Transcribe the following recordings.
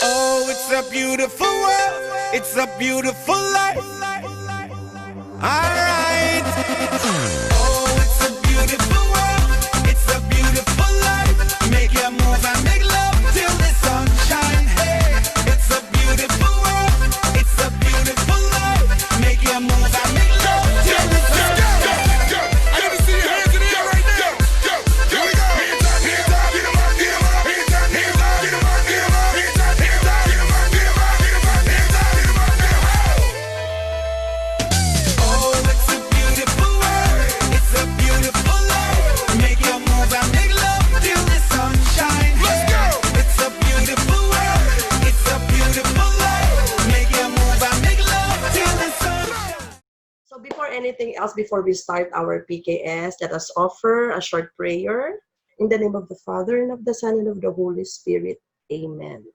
Oh, it's a beautiful world. It's a beautiful life. Alright. Oh, it's a beautiful world. It's a beautiful life. Make your move and make love till the sun shine. Hey, it's a beautiful world. It's a beautiful life. Make your move and make love till the sun shine. I need to see your hands in the air right now. Here we go. Hands up, hands up, get 'em up, get 'em up. Hands up, hands up, get 'em up, get 'em up. Hands up, hands up, get 'em up, get 'em up, get 'em up. Hands up, get 'em up, get 'em up. Oh, it's a beautiful world. It's a beautiful life. Make your move and make love till the sun shine. Let's go. It's a beautiful world. It's a beautiful life. Make your move and make love till the sun shine. So before anything else, before we start our PKS, let us offer a short prayer. In the name of the Father, and of the Son, and of the Holy Spirit. Amen.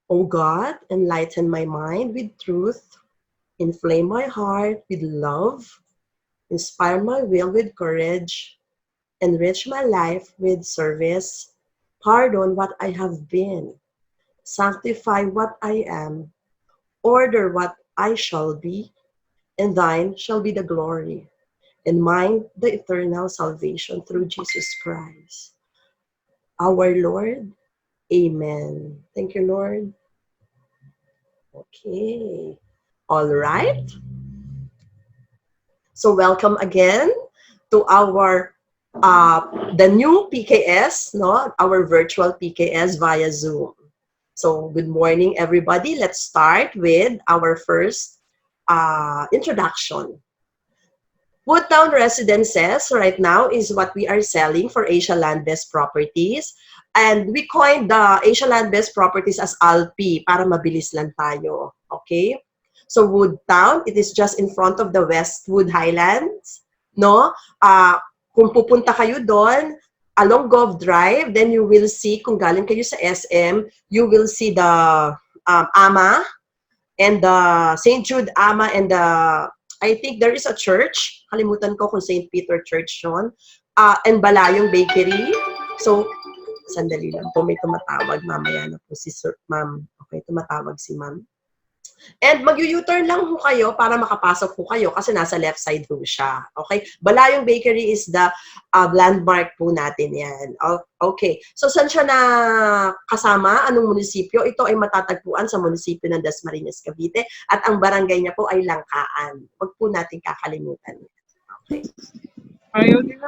O God, enlighten my mind with truth, inflame my heart with love, inspire my will with courage, enrich my life with service, pardon what I have been, sanctify what I am, order what I shall be, and thine shall be the glory, and mine the eternal salvation through Jesus Christ, our Lord. Amen. Thank you, Lord. Okay. All right. So welcome again to our the new PKS, no? Our virtual PKS via Zoom. So good morning, everybody. Let's start with our first introduction. Woodtown Residences right now is what we are selling for Asia Land Best Properties. And we coined the Asia Land Best Properties as ALPI para mabilis lang tayo. Okay? So Woodtown, it is just in front of the Westwood Highlands. No? Kung pupunta kayo doon, along Gov Drive, then you will see, kung galing kayo sa SM, you will see the AMA and the St. Jude AMA and the I think there is a church. Kalimutan ko kung St. Peter Church yun. And Balayong Bakery. So, sandali lang po. May tumatawag. Mamaya na po si Sir, Ma'am. Okay, tumatawag si Ma'am. And mag-U-turn lang ho kayo para makapasok ho kayo kasi nasa left side ho siya. Okay? Balayong Bakery is the landmark po natin yan. Okay. So, saan siya na kasama? Anong munisipyo? Ito ay matatagpuan sa munisipyo ng Dasmariñas, Cavite at ang barangay niya po ay Langkaan. Huwag po natin kakalimutan. Okay.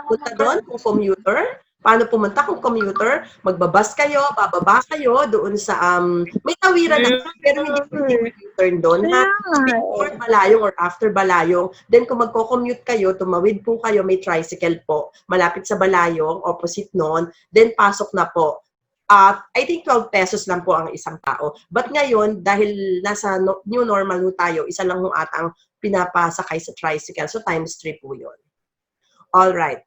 Punta doon kung commuter. Paano pumunta kung commuter? Magbabas kayo, bababa kayo doon sa, may tawiran na, pero hindi pwedeng mag-turn doon, ha? Before Balayong or after Balayong. Then kung magko-commute kayo, tumawid po kayo, may tricycle po. Malapit sa Balayong, opposite noon. Then pasok na po. I think 12 pesos lang po ang isang tao. But ngayon, dahil nasa new normal ho tayo, isa lang ho ata ang pinapasakay sa tricycle. So times 3 po yun. Alright.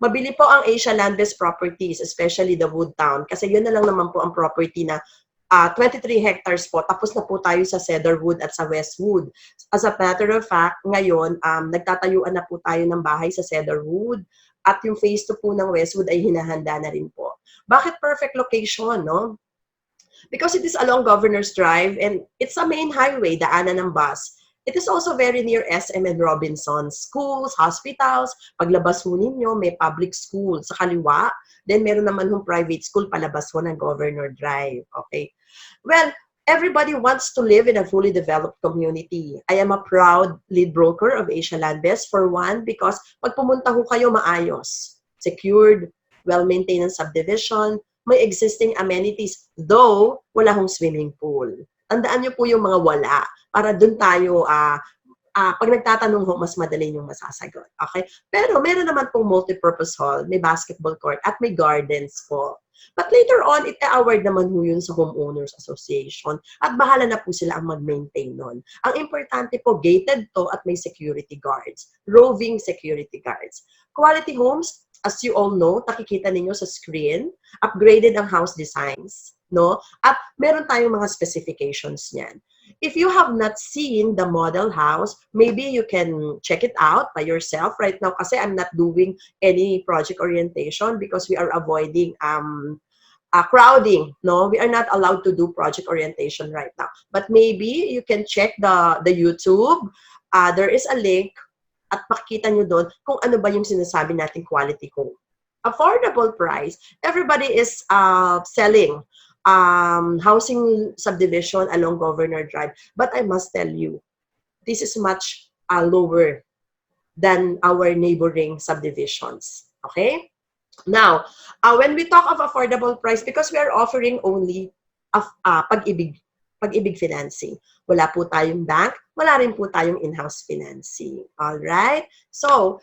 Mabili po ang Asia Land Best Properties, especially the Woodtown, kasi yun na lang naman po ang property na 23 hectares po, tapos na po tayo sa Cedarwood at sa Westwood. As a matter of fact, ngayon, nagtatayuan na po tayo ng bahay sa Cedarwood at yung phase 2 po ng Westwood ay hinahanda na rin po. Bakit perfect location, no? Because it is along Governor's Drive and it's a main highway, daanan ng bus. It is also very near SM and Robinson. Schools, hospitals, paglabas ho ninyo, may public school sa kaliwa. Then meron naman hong private school palabas ho ng Governor Drive. Okay? Well, everybody wants to live in a fully developed community. I am a proud lead broker of Asia Land Best for one because pag pumunta ho kayo maayos, secured, well-maintained subdivision, may existing amenities, though wala hong swimming pool. Tandaan niyo po yung mga wala para dun tayo, pag nagtatanong ho, mas madali yung masasagot. Okay? Pero meron naman pong multipurpose hall, may basketball court, at may gardens po. But later on, i-award naman ho yun sa Homeowners Association at bahala na po sila ang mag-maintain nun. Ang importante po, gated to at may security guards, roving security guards. Quality homes, as you all know, nakikita ninyo sa screen, upgraded ang house designs, no? At meron tayong mga specifications niyan. If you have not seen the model house, maybe you can check it out by yourself right now kasi I'm not doing any project orientation because we are avoiding crowding, no? We are not allowed to do project orientation right now. But maybe you can check the YouTube. There is a link at makikita nyo doon kung ano ba yung sinasabi nating quality home. Affordable price, everybody is selling housing subdivision along Governor Drive. But I must tell you, this is much lower than our neighboring subdivisions. Okay? Now, when we talk of affordable price, because we are offering only pag-ibig financing. Wala po tayong bank, wala rin po tayong in-house financing. Alright? So,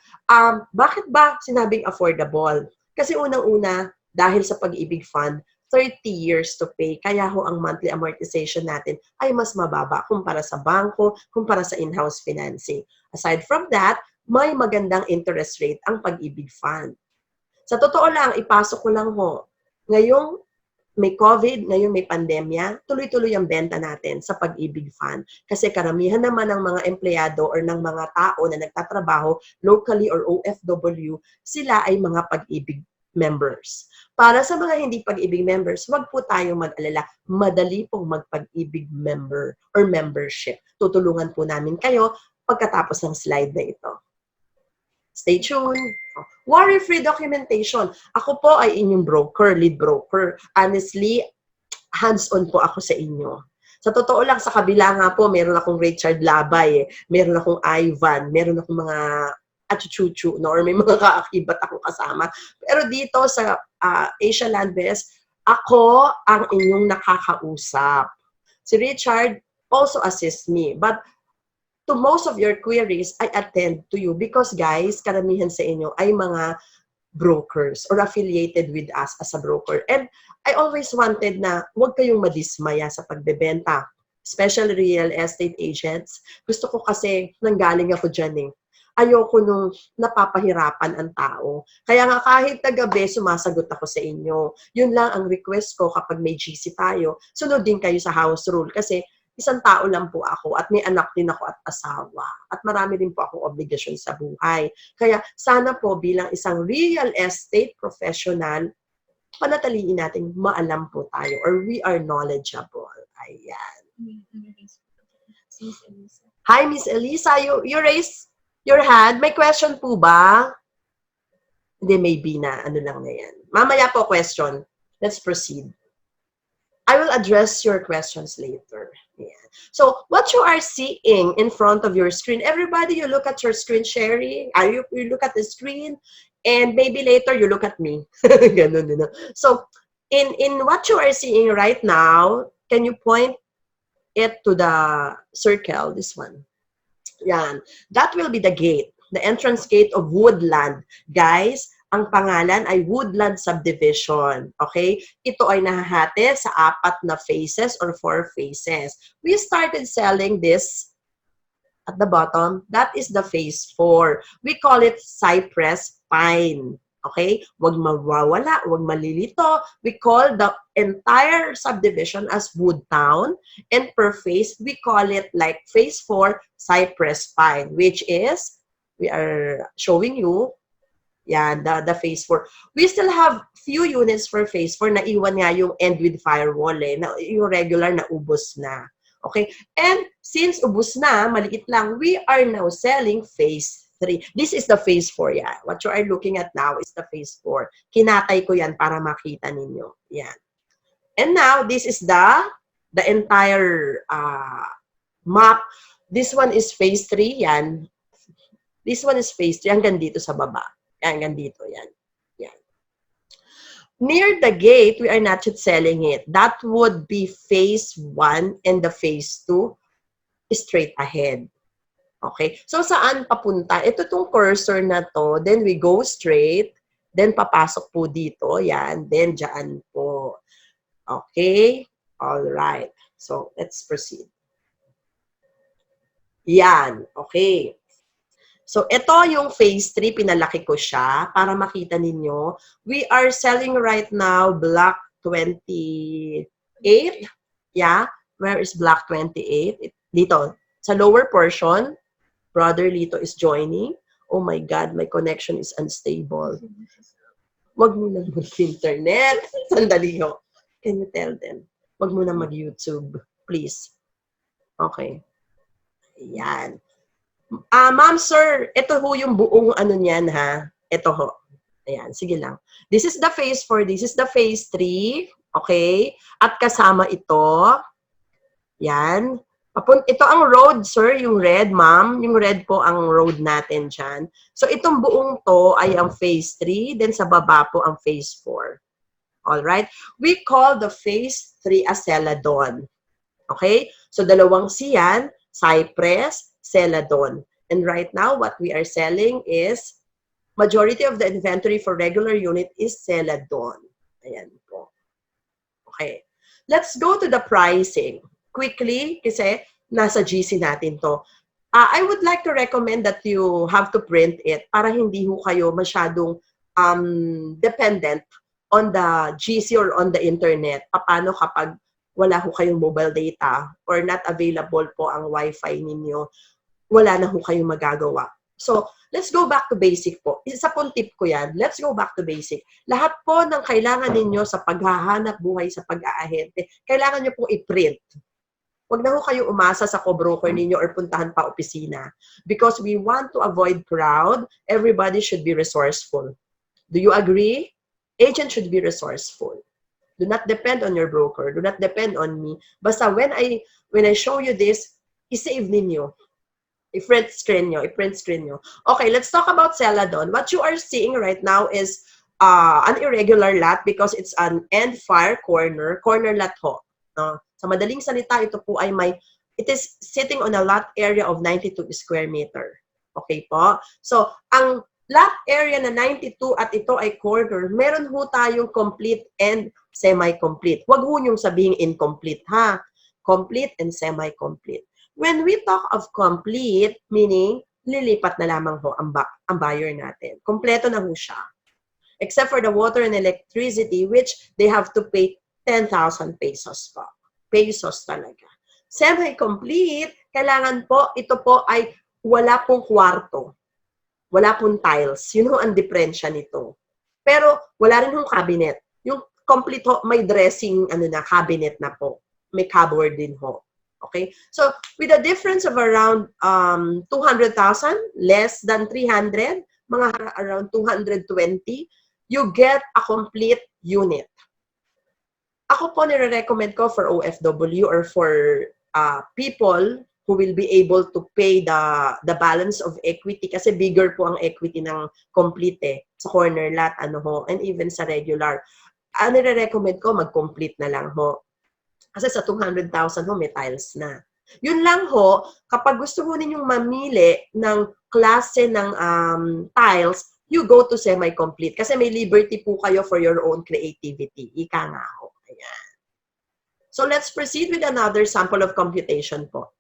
bakit ba sinabing affordable? Kasi unang-una, dahil sa pag-ibig fund, 30 years to pay. Kaya ho ang monthly amortization natin ay mas mababa kumpara sa bangko, kumpara sa in-house financing. Aside from that, may magandang interest rate ang pag-ibig fund. Sa totoo lang, ipasok ko lang ho, ngayong may COVID, ngayon may pandemya, tuloy-tuloy ang benta natin sa pag-ibig fund. Kasi karamihan naman ng mga empleyado or ng mga tao na nagtatrabaho locally or OFW, sila ay mga pag-ibig members. Para sa mga hindi pag-ibig members, wag po tayong mag-alala. Madali pong magpag-ibig member or membership. Tutulungan po namin kayo pagkatapos ng slide na ito. Stay tuned. Worry-free documentation. Ako po ay inyong broker, lead broker. Honestly, hands-on po ako sa inyo. Sa totoo lang, sa kabila nga po, meron akong Richard Labay, meron akong Ivan, meron akong mga achuchuchu, no? Or may mga kaakibat akong kasama. Pero dito sa Asia Land West, ako ang inyong nakakausap. Si Richard also assists me. But to most of your queries, I attend to you because guys, karamihan sa inyo ay mga brokers or affiliated with us as a broker. And I always wanted na huwag kayong madismaya sa pagbebenta, especially real estate agents. Gusto ko kasi nanggaling ako dyan eh. Ayoko nung napapahirapan ang tao. Kaya nga kahit na gabi, sumasagot ako sa inyo. Yun lang ang request ko kapag may GC tayo. Sunod din kayo sa house rule kasi isang tao lang po ako at may anak din ako at asawa. At marami din po akong obligasyon sa buhay. Kaya sana po bilang isang real estate professional, panataliin natin maalam po tayo or we are knowledgeable. Ayan. Hi, Miss Elisa. You raised your hand. May question po ba? Hindi, maybe na. Ano lang na yan. Mamaya po question. Let's proceed. I will address your questions later. Yeah. So, what you are seeing in front of your screen, everybody, you look at your screen sharing. You look at the screen, and maybe later you look at me. Ganun din. So, in what you are seeing right now, can you point it to the circle, this one? Yan. That will be the gate, the entrance gate of Woodland. Guys, ang pangalan ay Woodland Subdivision. Okay? Ito ay nahahati sa 4 na phases or 4 phases. We started selling this at the bottom. That is the phase 4. We call it Cypress Pine. Okay? Huwag mawawala, huwag malilito. We call the entire subdivision as Woodtown. And per phase, we call it like phase 4, Cypress Pine, which is, we are showing you, yan, the phase 4. We still have few units for phase 4. Naiwan nga yung end with firewall eh. Na, yung regular na ubos na. Okay? And since ubos na, maliit lang, we are now selling phase 3. This is the phase 4 yan. What you are looking at now is the phase 4. Kinatay ko yan para makita ninyo. Yan. And now, this is the entire map. This one is phase 3. Yan. This one is phase 3. Hanggang dito sa baba. Hanggang dito, yan. Yan. Near the gate, we are not yet selling it. That would be phase 1 and the phase 2 straight ahead. Okay? So, saan papunta? Ito tong cursor na to. Then, we go straight. Then, papasok po dito. Yan. Then, dyan po. Okay? Alright. So, let's proceed. Yan. Okay. So, ito yung phase 3, pinalaki ko siya para makita ninyo. We are selling right now block 28. Yeah, where is block 28? Dito, sa lower portion, Brother Lito is joining. Oh my God, my connection is unstable. Wag mo na mag-internet. Sandali ho. Can you tell them? Wag mo na mag-YouTube, please. Okay. Yan. Ma'am, sir, ito ho yung buong ano niyan, ha? Ito ho. Ayan, sige lang. This is the phase 4. This is the phase 3. Okay? At kasama ito. Yan. Ito ang road, sir, yung red, ma'am. Yung red po ang road natin dyan. So, itong buong to ay ang phase 3. Then, sa baba po ang phase 4. Alright? We call the phase 3 as Celadon. Okay? So, dalawang C yan. Cypress, Celadon. And right now, what we are selling is, majority of the inventory for regular unit is Celadon. Ayan po. Okay. Let's go to the pricing. Quickly, kasi nasa GC natin to. I would like to recommend that you have to print it para hindi ho kayo masyadong dependent on the GC or on the internet. Paano kapag wala ho kayong mobile data or not available po ang Wi-Fi ninyo, wala na ho kayong magagawa. So, let's go back to basic po. Isa pong tip ko yan. Let's go back to basic. Lahat po ng kailangan ninyo sa paghahanap buhay, sa pag-aahente, kailangan nyo pong i-print. Huwag na ho kayo umasa sa co-broker ninyo or puntahan pa opisina. Because we want to avoid crowd, everybody should be resourceful. Do you agree? Agent should be resourceful. Do not depend on your broker. Do not depend on me. Basta when I show you this, i-save ninyo. I-print screen nyo. Okay, let's talk about Celadon. What you are seeing right now is an irregular lot because it's an end fire corner lot ho. Sa madaling salita, ito po ay it is sitting on a lot area of 92 square meter. Okay po? So, ang lot area na 92 at ito ay corner, meron ho tayong complete and semi-complete. Huwag ho niyong sabihin incomplete, ha? Complete and semi-complete. When we talk of complete, meaning, lilipat na lamang ho ang buyer natin. Kompleto na ho siya. Except for the water and electricity, which they have to pay 10,000 pesos po. Pesos talaga. Semi-complete, kailangan po, ito po ay wala pong kwarto. Wala pong tiles. Yun ho ang diferensya nito. Pero wala rin hong cabinet. Yung complete ho, may dressing cabinet na po. May cupboard din ho. Okay? So, with a difference of around 200,000, less than 300, mga around 220, you get a complete unit. Ako po nire-recommend ko for OFW or for people who will be able to pay the balance of equity kasi bigger po ang equity ng complete sa corner lot and even sa regular. Nire-recommend ko mag-complete na lang ho. Kasi sa 200,000 ho may tiles na. Yun lang ho, kapag gusto mo ninyong mamili ng klase ng tiles, you go to semi-complete kasi may liberty po kayo for your own creativity. Ika nga ho. Ayan. So let's proceed with another sample of computation po.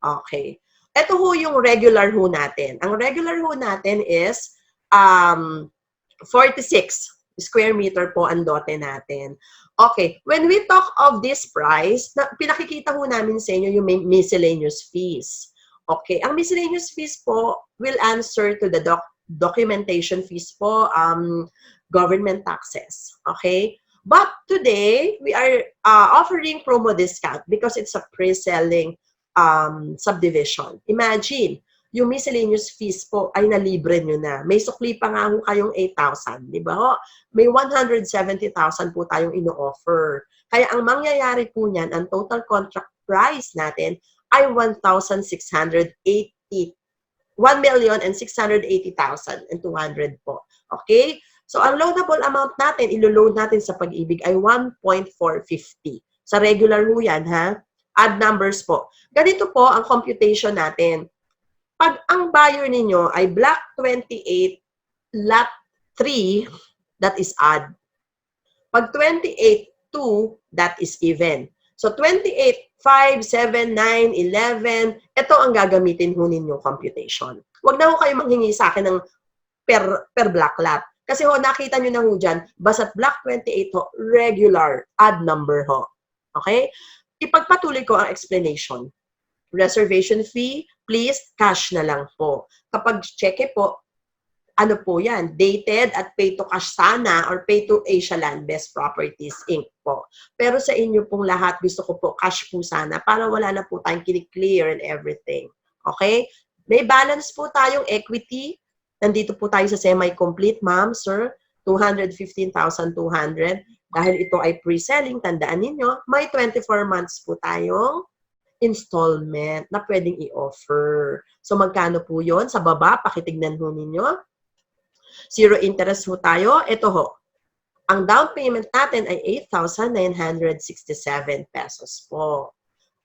Okay. Ito ho yung regular ho natin. Ang regular ho natin is 46 square meter po ang dote natin. Okay. When we talk of this price, pinakikita ho namin sa inyo yung miscellaneous fees. Okay. Ang miscellaneous fees po will answer to the documentation fees po, government taxes. Okay. But today, we are offering promo discount because it's a pre-selling subdivision. Imagine, yung miscellaneous fees po ay nalibre nyo na. May sukli pa nga ho kayong 8,000, di ba ho? May 170,000 po tayong ino-offer. Kaya ang mangyayari po niyan, ang total contract price natin ay 1,680. 1,680,200 po. Okay? So, ang loanable amount natin, ilo-loan natin sa pag-ibig ay 1.450. Sa regular ho yan, ha? Add numbers po. Ganito po ang computation natin. Pag ang buyer ninyo ay block 28, lot 3, that is odd. Pag 28, 2, that is even. So, 28, 5, 7, 9, 11, ito ang gagamitin ho ninyong computation. Huwag na ho kayo manghingi sa akin ng per block lot. Kasi ho, nakita nyo na ho dyan, basta't block 28 ho, regular, add number ho. Okay? Ipagpatuloy ko ang explanation. Reservation fee, please, cash na lang po. Kapag cheque po, ano po yan, dated at pay to cash sana or pay to Asia Land Best Properties Inc. po. Pero sa inyo pong lahat, gusto ko po cash po sana para wala na po tayong kiniklear and everything. Okay? May balance po tayong equity. Nandito po tayo sa semi-complete, ma'am, sir. 215,200. Dahil ito ay pre-selling, tandaan ninyo, may 24 months po tayong installment na pwedeng i-offer. So, magkano po yon? Sa baba, pakitignan ho ninyo. Zero interest ho tayo. Ito ho. Ang down payment natin ay 8,967 pesos po.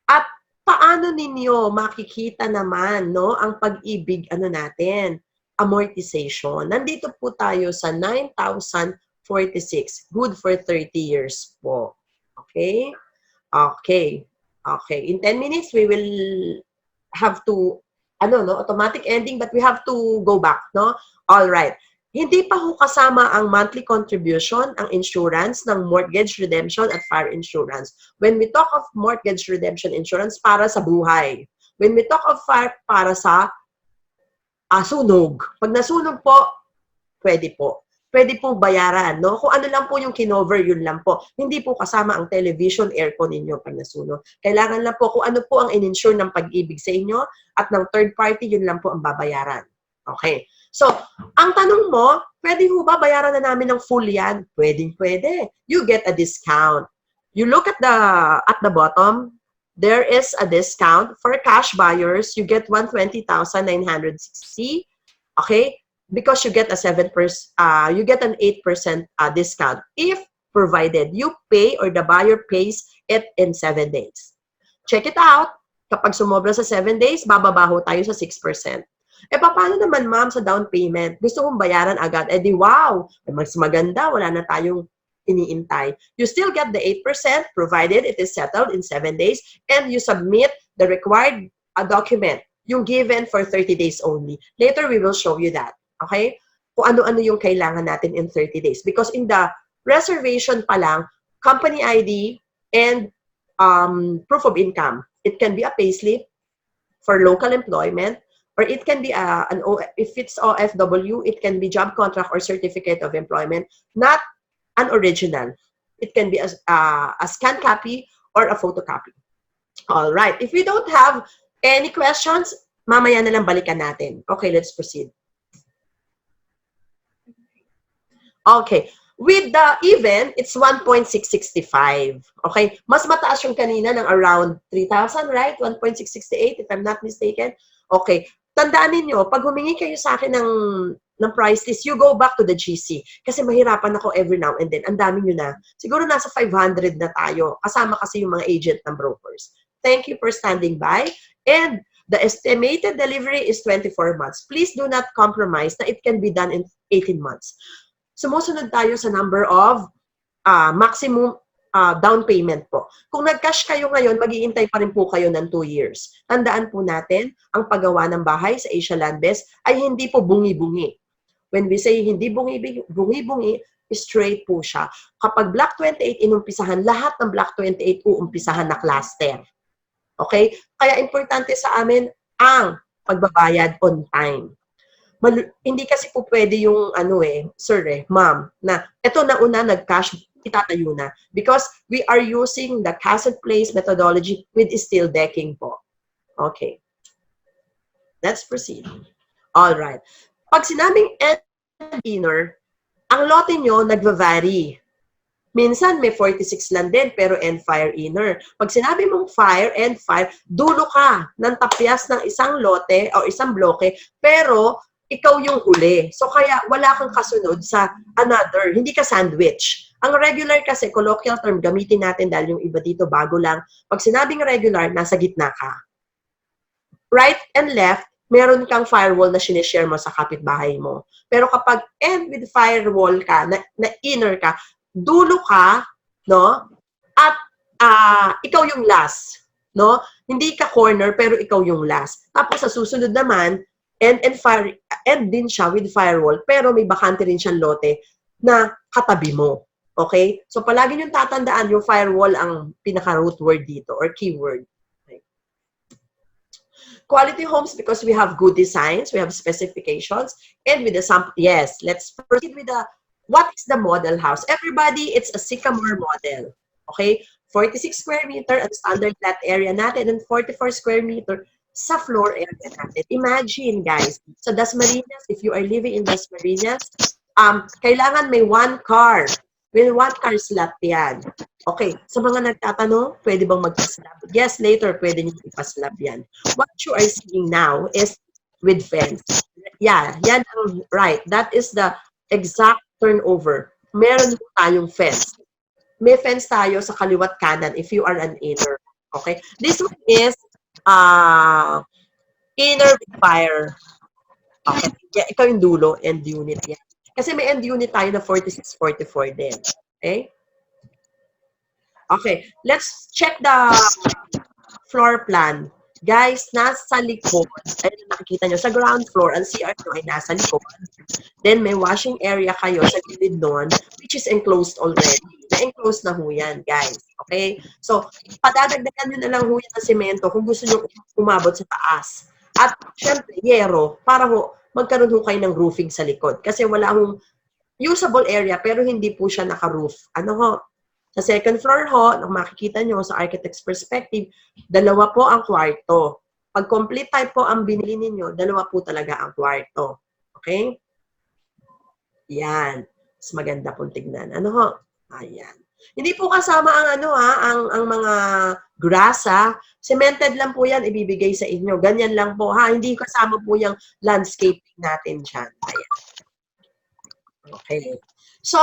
At paano ninyo makikita naman no, ang pag-ibig natin? Amortization. Nandito po tayo sa 9,046. Good for 30 years po. Okay? Okay. Okay. In 10 minutes, we will have to, automatic ending, but we have to go back, no? All right. Hindi pa ho kasama ang monthly contribution, ang insurance ng mortgage redemption at fire insurance. When we talk of mortgage redemption insurance, para sa buhay. When we talk of fire, para sa sunog. Pag nasunog po, pwede po. Pwede po bayaran, no? Kung ano lang po yung kinover, yun lang po. Hindi po kasama ang television, aircon ninyo pag nasunog. Kailangan lang po kung ano po ang in-insure ng pag-ibig sa inyo at ng third party, yun lang po ang babayaran. Okay. So, ang tanong mo, pwede ho ba bayaran na namin ng full yan? Pwede. You get a discount. You look at the bottom, there is a discount for cash buyers. You get 120,960. Okay? Because you get a 7%, you get an 8% discount if provided you pay or the buyer pays it in 7 days. Check it out. Kapag sumobra sa 7 days, bababaho tayo sa 6%. Paano naman, ma'am, sa down payment? Gusto kong bayaran agad. Di wow, mas maganda, wala na tayong iniintay. You still get the 8% provided it is settled in 7 days and you submit the required document, yung given for 30 days only. Later, we will show you that. Okay? Kung ano-ano yung kailangan natin in 30 days. Because in the reservation pa lang, company ID and proof of income. It can be a payslip for local employment, or it can be if it's OFW, it can be job contract or certificate of employment, not an original. It can be a scan copy or a photocopy. All right. If we don't have any questions, mamaya na lang balikan natin. Okay, let's proceed. Okay. With the even, it's 1.665. Okay? Mas mataas yung kanina ng around 3,000, right? 1.668 if I'm not mistaken. Okay. Tandaan ninyo, pag humingi kayo sa akin ng price list, you go back to the GC. Kasi mahirapan ako every now and then. Ang dami nyo na. Siguro nasa 500 na tayo. Kasama kasi yung mga agent ng brokers. Thank you for standing by. And the estimated delivery is 24 months. Please do not compromise na it can be done in 18 months. Sumusunod tayo sa number of maximum down payment po. Kung nag-cash kayo ngayon, mag-iintay pa rin po kayo ng 2 years. Tandaan po natin, ang paggawa ng bahay sa Asia Land Best ay hindi po bungi-bungi. When we say hindi bungi-bungi, straight po siya. Kapag Block 28 inumpisahan, lahat ng Block 28 uumpisahan na cluster. Okay? Kaya importante sa amin ang pagbabayad on time. Hindi kasi po pwede yung ma'am, na eto na una nag-cash, itatayo na. Because we are using the cassette place methodology with steel decking po. Okay. Let's proceed. All right. Pag sinabing end inner, ang lote nyo nagva-vary. Minsan may 46 lang din, pero end fire inner. Pag sinabi mong fire, end fire, dulo ka ng tapyas ng isang lote o isang bloke, pero ikaw yung huli. So, kaya wala kang kasunod sa another. Hindi ka sandwich. Ang regular kasi, colloquial term, gamitin natin dahil yung iba dito bago lang. Pag sinabing regular, nasa gitna ka. Right and left, meron kang firewall na sinishare mo sa kapitbahay mo. Pero kapag end with firewall ka, na inner ka, dulo ka, no? At ikaw yung last, no? Hindi ka corner, pero ikaw yung last. Tapos sa susunod naman, end din siya with firewall, pero may bakante rin siyang lote na katabi mo. Okay? So, palagi niyong tatandaan yung firewall ang pinaka-root word dito or keyword. Okay. Quality homes because we have good designs, we have specifications, and with the sample. Yes, let's proceed with the, what is the model house? Everybody, it's a sycamore model. Okay? 46 square meter ang standard flat area natin and 44 square meter sa floor area natin. Imagine, guys, sa Dasmariñas, if you are living in Dasmariñas, kailangan may one car. May one car slot yan. Okay, sa mga nagtatanong, pwede bang magpa-slab? Yes, later, pwede nyo ipa-slab yan. What you are seeing now is with fence. Yeah, yan ang right. That is the exact turnover. Meron tayong fence. May fence tayo sa kaliwat kanan if you are an inner. Okay? This one is inner with fire. Okay. Yeah, ito yung dulo, end unit yan. Kasi may end unit tayo na 46-44 din. Okay? Okay. Let's check the floor plan. Guys, nasa likod, ayun nakikita nyo, sa ground floor, ang CR nyo ay nasa likod. Then, may washing area kayo sa gilid nun, which is enclosed already. Na-enclosed na ho yan, guys. Okay? So, padadagdagan nyo na lang ho yan ng semento kung gusto nyo umabot sa taas. At, syempre, yero, para ho, magkaroon ho kayo ng roofing sa likod. Kasi wala hong usable area, pero hindi po siya naka-roof. Ano ho? Sa second floor ho, kung makikita nyo sa architect's perspective, dalawa po ang kwarto. Pag complete type po ang binili ninyo, dalawa po talaga ang kwarto. Okay? Yan. Mas maganda pong tignan. Ano ho? Ayan. Hindi po kasama ang ano ang mga grasa. Cemented lang po yan ibibigay sa inyo. Ganyan lang po ha. Hindi kasama po yung landscaping natin dyan. Ayan. Okay. So,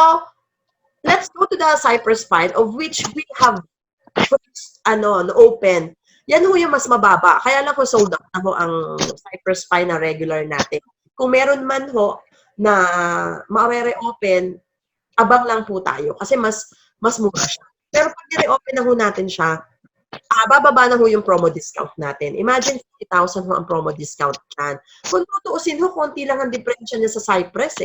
let's go to the cypress pine of which we have first, open. Yan ho yung mas mababa. Kaya lang ko sold out na ho ang cypress pine na regular natin. Kung meron man ho na ma-re-open, abang lang po tayo kasi mas mura siya. Pero pag i-reopen na ho natin siya, bababa na ho yung promo discount natin. Imagine 50,000 ho ang promo discount dyan. Kung tutuusin ho, konti lang ang diferensya niya sa Cypress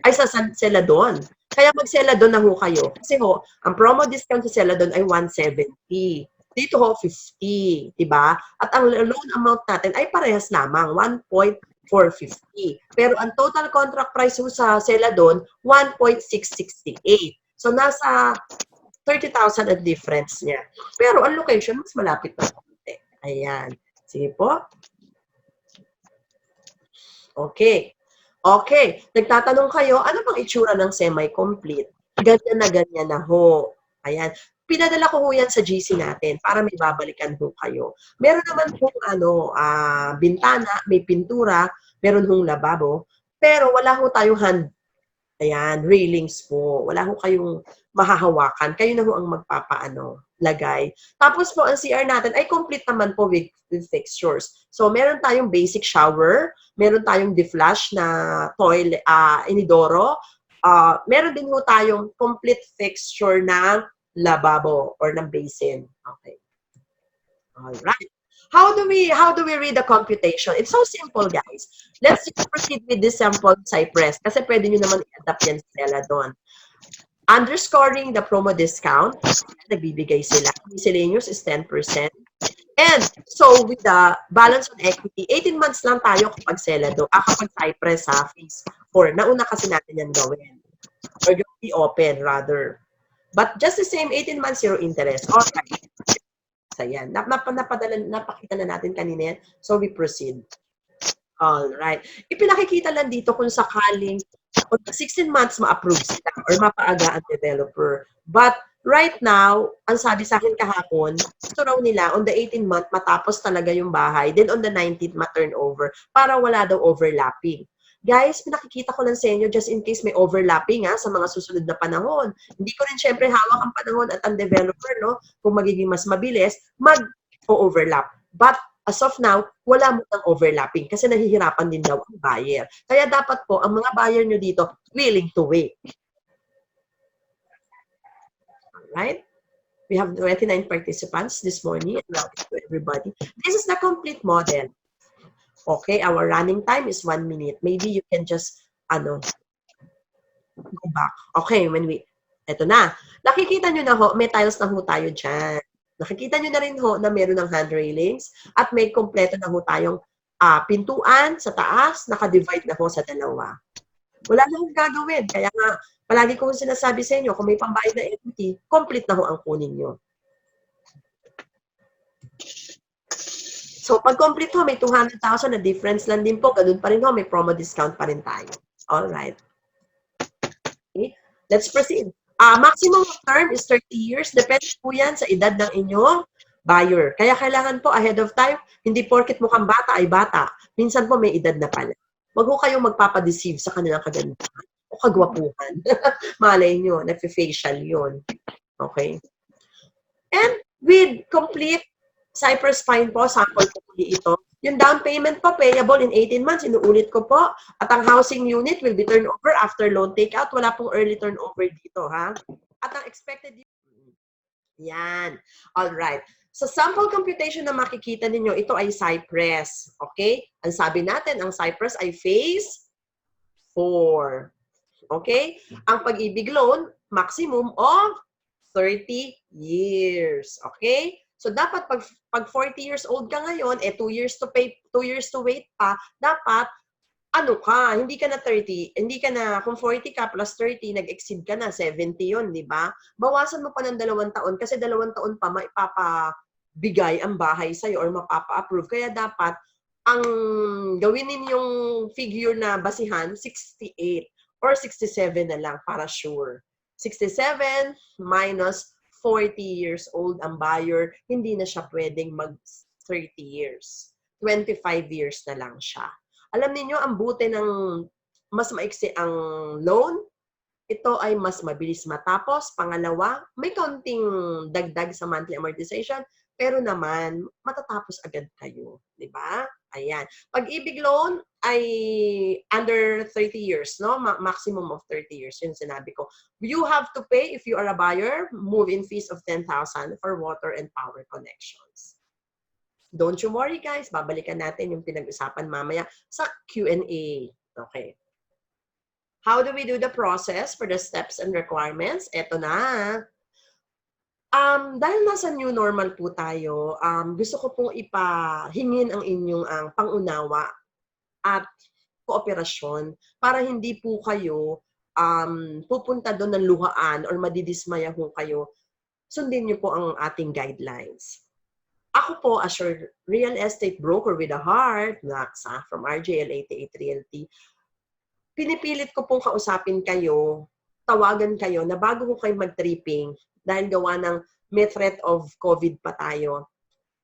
ay sa Celadon. Kaya mag-Celadon na ho kayo. Kasi ho, ang promo discount sa Celadon ay 170. Dito ho, 50. Diba? At ang loan amount natin ay parehas lamang, 1.450. Pero ang total contract price ho sa Celadon, 1.668. So, nasa 30,000 ang difference niya. Pero ang location, mas malapit na konti. Ayan. Sige po. Okay. Okay. Nagtatanong kayo, ano bang itsura ng semi-complete? Ganyan na ho. Ayan. Pinadala ko ho yan sa GC natin para may babalikan ho kayo. Meron naman hong bintana, may pintura, meron hong lababo, pero wala ho tayong hand. Ayan, railings po. Wala ho kayong mahahawakan. Kayo na ho ang lagay. Tapos po, ang CR natin ay complete naman po with fixtures. So, meron tayong basic shower, meron tayong deflush na toilet, inidoro, meron din ho tayong complete fixture ng lababo or ng basin. Okay. Alright. How do we read the computation? It's so simple, guys. Let's just proceed with this sample Cypress kasi pwede nyo naman i-adapt yan sa Celadon. Underscoring the promo discount, nagbibigay sila. Miscellaneous is 10%. And so, with the balance on equity, 18 months lang tayo kapag Celadon, kapag Cypress phase 4. Nauna kasi natin yan gawin. Or be open, rather. But just the same, 18 months, zero interest. Alright. So, yan. Napakita na natin kanina yan. So, we proceed. Alright. Ipinakikita lang dito kung sakaling 16 months ma-approve sila or mapaaga ang developer. But, right now, ang sabi sa akin kahapon, gusto raw nila, on the 18th month, matapos talaga yung bahay. Then, on the 19th, ma-turnover para wala daw overlapping. Guys, pinakikita ko lang sa inyo just in case may overlapping sa mga susunod na panahon. Hindi ko rin syempre hawak ang panahon at ang developer, no? Kung magiging mas mabilis, mag-overlap. But as of now, wala mo ng overlapping kasi nahihirapan din daw ang buyer. Kaya dapat po, ang mga buyer nyo dito, willing to wait. Alright? We have 29 participants this morning. Welcome to everybody. This is the complete model. Okay, our running time is 1 minute. Maybe you can just, go back. Okay, eto na. Nakikita nyo na ho, may tiles na ho tayo dyan. Nakikita nyo na rin ho na meron ng hand railings at may kompleto na ho tayong pintuan sa taas, naka-divide na ho sa dalawa. Wala na hong gagawin. Kaya nga, palagi ko sinasabi sa inyo, kung may pambayad na equity, complete na ho ang kunin nyo. So, pag complete ho, may 200,000 na difference lang din po. Ganun pa rin ho, may promo discount pa rin tayo. Alright. Okay. Let's proceed. Maximum term is 30 years. Depende po yan sa edad ng inyong buyer. Kaya kailangan po ahead of time, hindi porket mukhang bata ay bata. Minsan po may edad na pala. Huwag ho kayong magpapadeceive sa kanilang kagandahan o kagwapuhan. Malay nyo, nagfe-facial yun. Okay? And with complete Cypress Pine po, sample po ito. Yung down payment po, payable in 18 months, inuulit ko po. At ang housing unit will be turned over after loan takeout. Wala pong early turnover dito, ha? At ang expected, yan. All right. Sa sample computation na makikita ninyo, ito ay Cypress. Okay? Ang sabi natin, ang Cypress ay phase 4. Okay? Ang pag-ibig loan, maximum of 30 years. Okay? So, dapat pag 40 years old ka ngayon, 2 years to pay, 2 years to wait pa, dapat, ano ka, hindi ka na 30, hindi ka na, kung 40 ka plus 30, nag-exceed ka na, 70 yun, di ba? Bawasan mo pa ng 2 taon, kasi 2 taon pa, maipapabigay ang bahay sa'yo or mapapa-approve. Kaya dapat, ang gawin ninyong figure na basihan, 68 or 67 na lang para sure. 67 minus 40 years old ang buyer, hindi na siya pwedeng mag 30 years. 25 years na lang siya. Alam niyo ang buti ng mas maiksi ang loan, ito ay mas mabilis matapos. Pangalawa, may kaunting dagdag sa monthly amortization, pero naman, matatapos agad kayo. Di ba? Ayan. Pag-ibig loan ay under 30 years, no? Maximum of 30 years, yun sinabi ko. You have to pay, if you are a buyer, move-in fees of 10,000 for water and power connections. Don't you worry, guys. Babalikan natin yung pinag-usapan mamaya sa Q&A. Okay. How do we do the process for the steps and requirements? Eto na. Dahil nasa new normal po tayo, gusto ko pong ipahingin ang inyong pangunawa at kooperasyon para hindi po kayo pupunta doon ng luhaan or madidismaya po kayo. Sundin niyo po ang ating guidelines. Ako po, as your real estate broker with a heart, from RJL88 Realty, pinipilit ko pong kausapin kayo, tawagan kayo na bago ko kayo mag-tripping, dahil gawa ng may threat of COVID pa tayo,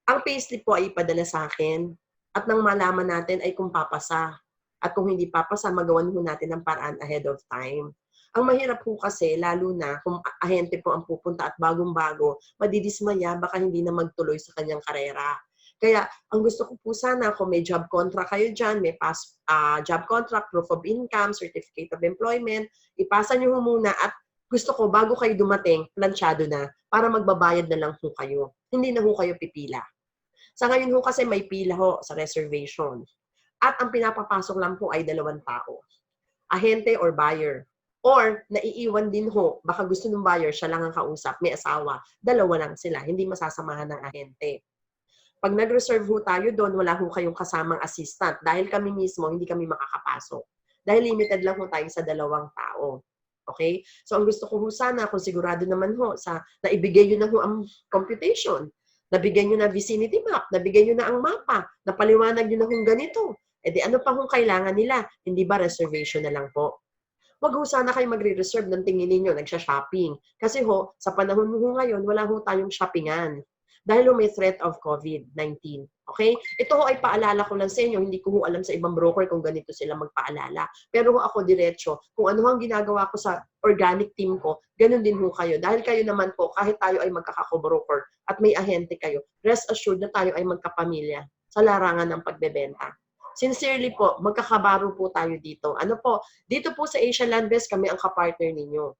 ang payslip po ay ipadala sa akin at nang malaman natin ay kung papasa. At kung hindi papasa, magawan po natin ang paraan ahead of time. Ang mahirap po kasi, lalo na kung ahente po ang pupunta at bagong-bago, madidismaya, baka hindi na magtuloy sa kanyang karera. Kaya, ang gusto ko po sana, kung may job contract kayo dyan, may job contract, proof of income, certificate of employment, ipasa nyo muna at gusto ko, bago kayo dumating, planchado na, para magbabayad na lang po kayo. Hindi na po kayo pipila. Sa ngayon ho kasi may pila ho sa reservation. At ang pinapapasok lang po ay 2 tao. Ahente or buyer. Or, naiiwan din ho, baka gusto ng buyer, siya lang ang kausap, may asawa, 2 lang sila, hindi masasamahan ng ahente. Pag nag-reserve ho tayo doon, wala ho kayong kasamang assistant. Dahil kami mismo, hindi kami makakapasok. Dahil limited lang ho tayo sa 2 tao. Okay? So, ang gusto ko ho sana, kung sigurado naman ho, naibigay nyo na ho ang computation, nabigay nyo na vicinity map, nabigay nyo na ang mapa, napaliwanag nyo na kung ganito. E di ano pa kung kailangan nila? Hindi ba reservation na lang po? Wag ho sana kayo magre-reserve ng tingin ninyo, nagsha-shopping. Kasi ho, sa panahon ho ngayon, wala ho tayong shoppingan. Dahil ho may threat of COVID-19. Okay? Ito ho ay paalala ko lang sa inyo. Hindi ko ho alam sa ibang broker kung ganito sila magpaalala. Pero ho ako diretso, kung ano ang ginagawa ko sa organic team ko, ganun din ho kayo. Dahil kayo naman po, kahit tayo ay magkaka-broker at may ahente kayo, rest assured na tayo ay magkapamilya sa larangan ng pagbebenta. Sincerely po, magkakabaro po tayo dito. Ano po, dito po sa Asia Land Best, kami ang kapartner ninyo.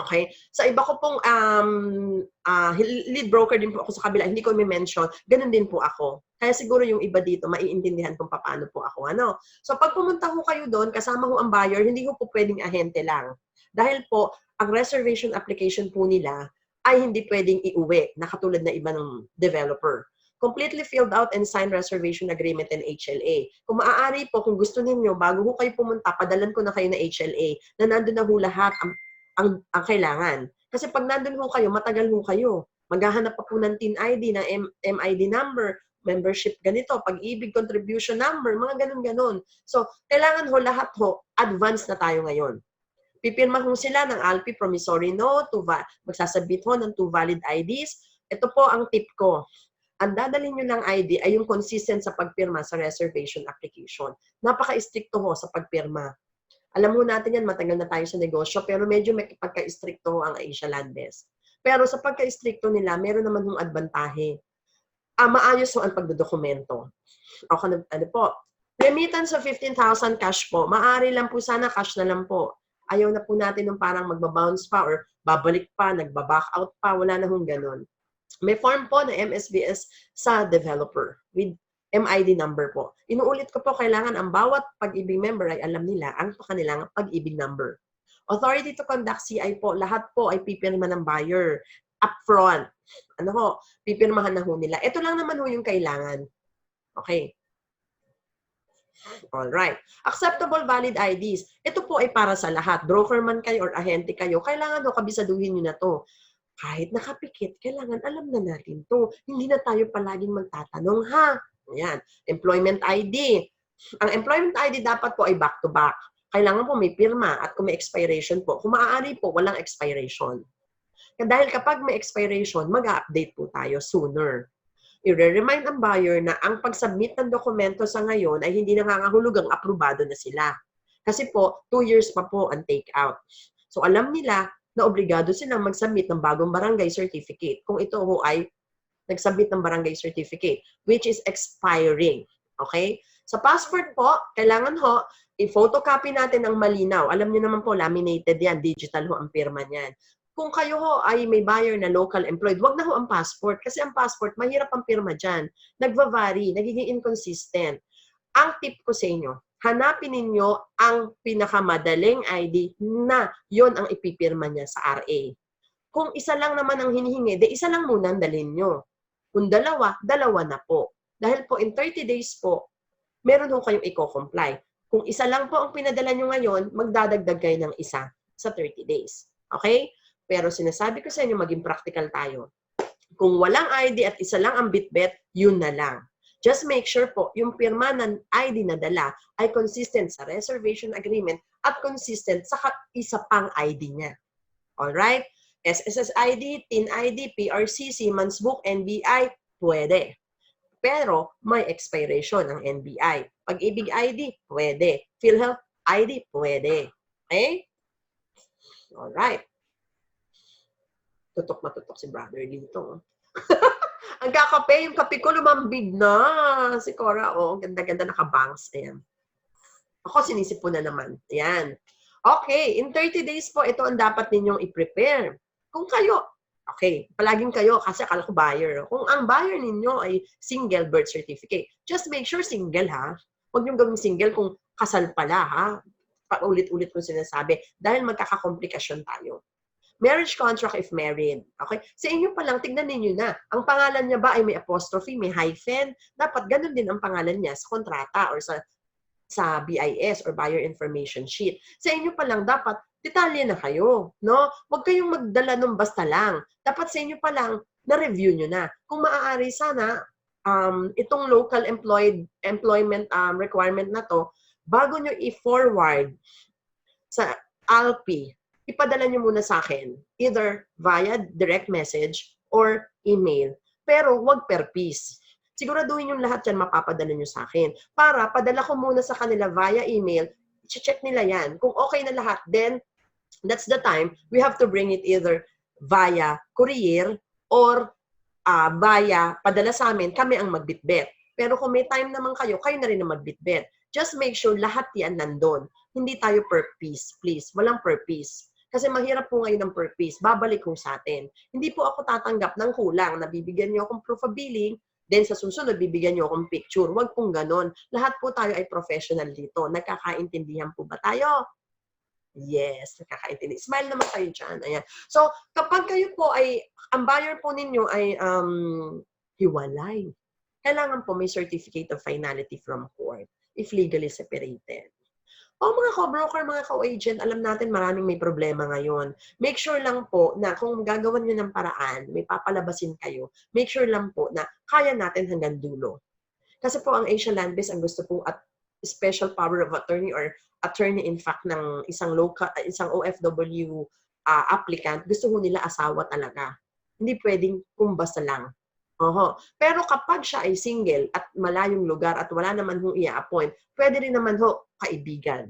Okay? Sa iba ko pong lead broker din po ako sa kabila, hindi ko may-mention, ganun din po ako. Kaya siguro yung iba dito, maiintindihan kung paano po ako. Ano? So pag pumunta ko kayo doon, kasama ko ang buyer, hindi ko po pwedeng ahente lang. Dahil po, ang reservation application po nila, ay hindi pwedeng iuwi na katulad na iba ng developer. Completely filled out and signed reservation agreement and HLA. Kung maaari po, kung gusto ninyo, bago ho kayo pumunta, padalan ko na kayo na HLA na nandun na ho lahat ang kailangan. Kasi pag nandun ho kayo, matagal ho kayo. Maghahanap pa po ng TIN ID, na MID number, membership ganito, pag-ibig contribution number, mga ganun-ganun. So, kailangan ho lahat ho, advance na tayo ngayon. Pipirma ho sila ng ALPI promissory note, magsasabit ho ng 2 valid IDs. Ito po ang tip ko. Ang dadalhin nyo ng ID ay yung consistent sa pagpirma sa reservation application. Napaka-stricto ho sa pagpirma. Alam mo natin yan, matagal na tayo sa negosyo, pero medyo may pagka-stricto ho ang Asia Landes. Pero sa pagka-stricto nila, meron naman hong adbantahe. Maayos ho ang pagdodokumento. Ano po? Remittance of 15,000 cash po. Maaari lang po sana cash na lang po. Ayaw na po natin nung parang magbabounce pa or babalik pa, nagbaback out pa, wala na hong ganun. May form po na MSBS sa developer with MID number po. Inuulit ko po, kailangan ang bawat pag-ibig member ay alam nila ang kanilang pag-ibig number. Authority to conduct CI po, lahat po ay pipirma ng buyer upfront. Ano ho, pipirmahan na ho nila. Ito lang naman ho yung kailangan. Okay. Alright. Acceptable valid IDs. Ito po ay para sa lahat. Broker man kayo or ahente kayo, kailangan ho kabisaduhin nyo na to. Kahit nakapikit, kailangan alam na natin to. Hindi na tayo palaging magtatanong, ha? Ayan. Employment ID. Ang employment ID dapat po ay back-to-back. Kailangan po may pirma at kung may expiration po. Kung maaari po, walang expiration. Dahil kapag may expiration, mag-update po tayo sooner. I-remind ang buyer na ang pag-submit ng dokumento sa ngayon ay hindi nangangahulugang aprobado na sila. Kasi po, 2 years pa po ang take-out. So alam nila na obligado silang mag-submit ng bagong barangay certificate kung ito ho ay nag-submit ng barangay certificate, which is expiring. Okay? Sa passport po, kailangan ho, i-photocopy natin ang malinaw. Alam niyo naman po, laminated yan, digital ho ang pirma niyan. Kung kayo ho ay may buyer na local employed, wag na ho ang passport. Kasi ang passport, mahirap ang pirma dyan. Nagva-vary, nagiging inconsistent. Ang tip ko sa inyo, hanapin ninyo ang pinakamadaling ID na yon ang ipipirma niya sa RA. Kung isa lang naman ang hinihingi, isa lang muna ang dalhin nyo. Kung dalawa na po. Dahil po in 30 days po, meron ho kayong i-comply. Kung isa lang po ang pinadala nyo ngayon, magdadagdag kayo ng isa sa 30 days. Okay? Pero sinasabi ko sa inyo, maging practical tayo. Kung walang ID at isa lang ang bitbit, yun na lang. Just make sure po, yung pirma ng ID na dala ay consistent sa reservation agreement at consistent sa isa pang ID niya. Alright? SSS ID, TIN ID, PRC, Siemens Book, NBI, pwede. Pero may expiration ang NBI. Pag-ibig ID, pwede. PhilHealth ID, pwede. Okay? Alright. Tutok na tutok si brother dito. Ang kakape, yung kape ko lumambig na. Si Cora, ganda-ganda nakabangs. Ayan. Ako sinisipon na naman. Ayan. Okay, in 30 days po, ito ang dapat ninyong i-prepare. Kung kayo, okay, palaging kayo, kasi akala ko buyer. Kung ang buyer ninyo ay single birth certificate, just make sure single, ha? Huwag niyong gawing single kung kasal pala, ha? Paulit-ulit kong sinasabi. Dahil magkakakomplikasyon tayo. Marriage contract if married. Okay? Sa inyo pa lang, tignan ninyo na. Ang pangalan niya ba ay may apostrophe, may hyphen? Dapat ganun din ang pangalan niya sa kontrata or sa BIS or Buyer Information Sheet. Sa inyo pa lang, dapat detalye na kayo. No? Huwag kayong magdala ng basta lang. Dapat sa inyo pa lang, na-review nyo na. Kung maaari sana, itong local employment requirement na to, bago nyo i-forward sa ALPI, ipadala nyo muna sa akin, either via direct message or email. Pero wag per piece. Siguraduhin yung lahat yan mapapadala nyo sa akin. Para padala ko muna sa kanila via email, check nila yan. Kung okay na lahat, then that's the time we have to bring it either via courier or via padala sa amin, kami ang magbitbit. Pero kung may time naman kayo, kayo na rin ang magbitbit. Just make sure lahat yan nandun. Hindi tayo per piece, please. Walang per piece. Kasi mahirap po ngayon ng per piece. Babalik ko sa atin. Hindi po ako tatanggap ng kulang na bibigyan niyo akong proof of billing, then sa susunod bibigyan niyo akong picture. Huwag pong ganon. Lahat po tayo ay professional dito. Nagkakaintindihan po ba tayo? Yes, nakakaintindi. Smile naman kayo dyan. Ayan. So, kapag kayo po ay, ang buyer po ninyo ay hiwalay, kailangan po may certificate of finality from court if legally separated. O mga co-broker, mga co-agent, alam natin maraming may problema ngayon. Make sure lang po na kung gagawan nyo ng paraan, may papalabasin kayo, make sure lang po na kaya natin hanggang dulo. Kasi po ang Asian Land Based, ang gusto po at special power of attorney or attorney in fact ng isang local, isang OFW applicant, gusto ho nila asawa talaga. Hindi pwedeng kung basta lang. Oho. Pero kapag siya ay single at malayong lugar at wala naman hong i-appoint, pwede rin naman ho kaibigan.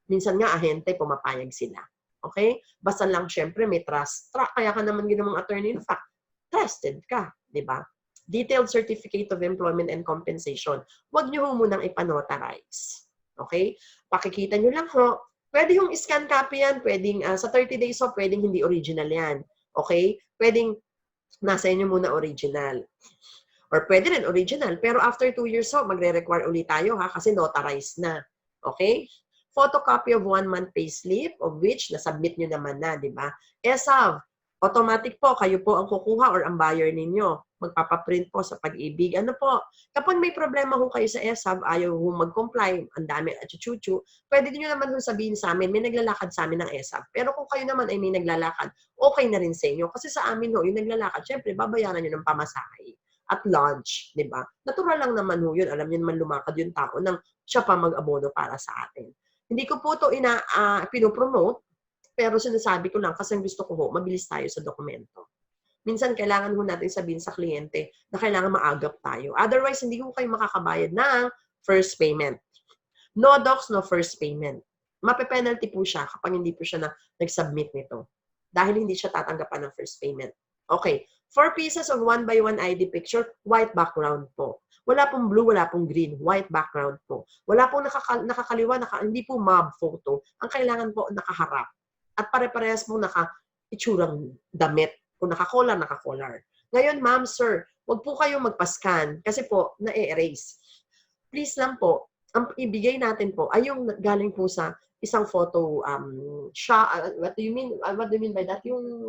Minsan nga ahente, pumapayag sila. Okay? Basta lang syempre may trust. Kaya ka naman ginawang attorney in fact, trusted ka. Di ba? Detailed Certificate of Employment and Compensation. Huwag nyo ho munang ipanotarize. Okay? Pakikita nyo lang ho. Pwede yung scan copy yan. Pwedeng sa 30 days ho, pwedeng hindi original yan. Okay? Pwedeng nasa inyo muna original. Or pwede rin original. Pero after 2 years ho, magre-require ulit tayo ha kasi notarized na. Okay? Photocopy of 1-month payslip of which nasubmit nyo naman na, di ba? ESAV, automatic po, kayo po ang kukuha or ang buyer ninyo. Magpapaprint po sa pag-ibig. Ano po, kapag may problema ho kayo sa ESAV, ayaw ho mag-comply, ang dami at chuchu, pwede nyo naman ho sabihin sa amin, may naglalakad sa amin ng ESAV. Pero kung kayo naman ay may naglalakad, okay na rin sa inyo. Kasi sa amin ho, yung naglalakad, syempre, babayaran nyo ng pamasahe at lunch, di ba? Natural lang naman ho yun. Alam nyo naman lumakad yung tao nang siya pa mag-abono para sa atin. Hindi ko po ito pinopromote, pero sinasabi ko lang kasi gusto ko ho, mabilis tayo sa dokumento. Minsan kailangan ho natin sabihin sa kliyente na kailangan maagap tayo. Otherwise, hindi ko kayo makakabayad ng first payment. No docs, no first payment. Mape-penalty po siya kapag hindi po siya nag-submit nito. Dahil hindi siya tatanggapan ng first payment. Okay. 4 pieces of 1x1 ID picture, white background po. Wala pong blue, wala pong green. White background po. Wala pong nakakaliwa, hindi po mob photo. Ang kailangan po nakaharap. At pare-parehas po naka-itsurang damit. Kung naka-collar, naka-collar. Ngayon, ma'am, sir, wag po kayong magpa-scan kasi po, na-erase. Please lang po, ang ibigay natin po ay yung galing po sa isang photo what do you mean by that? Yung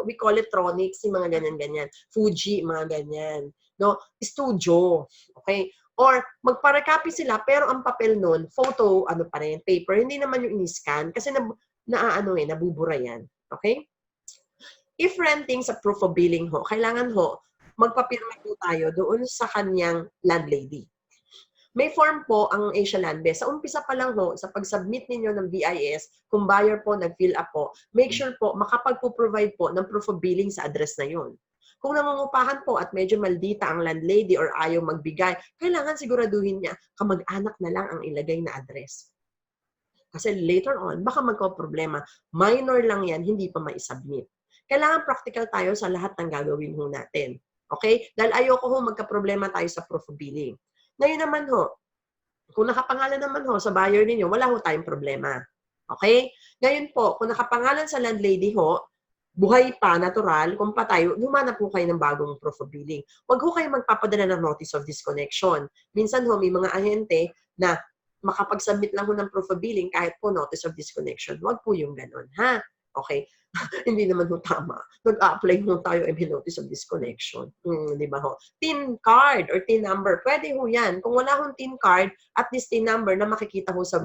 we call it Tronics, yung mga ganyan-ganyan. Fuji, mga ganyan. No? Studio. Okay? Or magpa-recopy sila pero ang papel nun, photo, ano pa rin, paper, hindi naman yung in-scan kasi nabubura yan. Okay? If renting sa proof of billing ho, kailangan ho, magpapirma po tayo doon sa kanyang landlady. May form po ang Asia Land Based. Sa umpisa pa lang ho, sa pag-submit ninyo ng BIS, kung buyer po, nag-fill up po, make sure po, makapag-provide po ng proof of billing sa address na yun. Kung nangungupahan po at medyo maldita ang landlady or ayaw magbigay, kailangan siguraduhin niya, kamag-anak na lang ang ilagay na address. Kasi later on, baka magka-problema. Minor lang yan, hindi pa ma-submit. Kailangan practical tayo sa lahat ng gagawin ho natin. Okay? Dahil ayoko ho magka-problema tayo sa proof of billing. Ngayon naman ho, kung nakapangalan naman ho sa buyer ninyo, wala ho tayong problema. Okay? Ngayon po, kung nakapangalan sa landlady ho, buhay pa, natural, kung patay, humanap po kayo ng bagong proof of billing. Huwag ho kayo magpapadala ng notice of disconnection. Minsan ho, may mga ahente na makapag-submit lang ho ng proof of billing kahit po notice of disconnection. Huwag po yung ganun, ha? Okay? Hindi naman ho tama. Nag-a-apply ho tayo may notice of disconnection. Di ba ho? TIN card or TIN number. Pwede ho yan. Kung wala hong TIN card, at least TIN number na makikita ho sa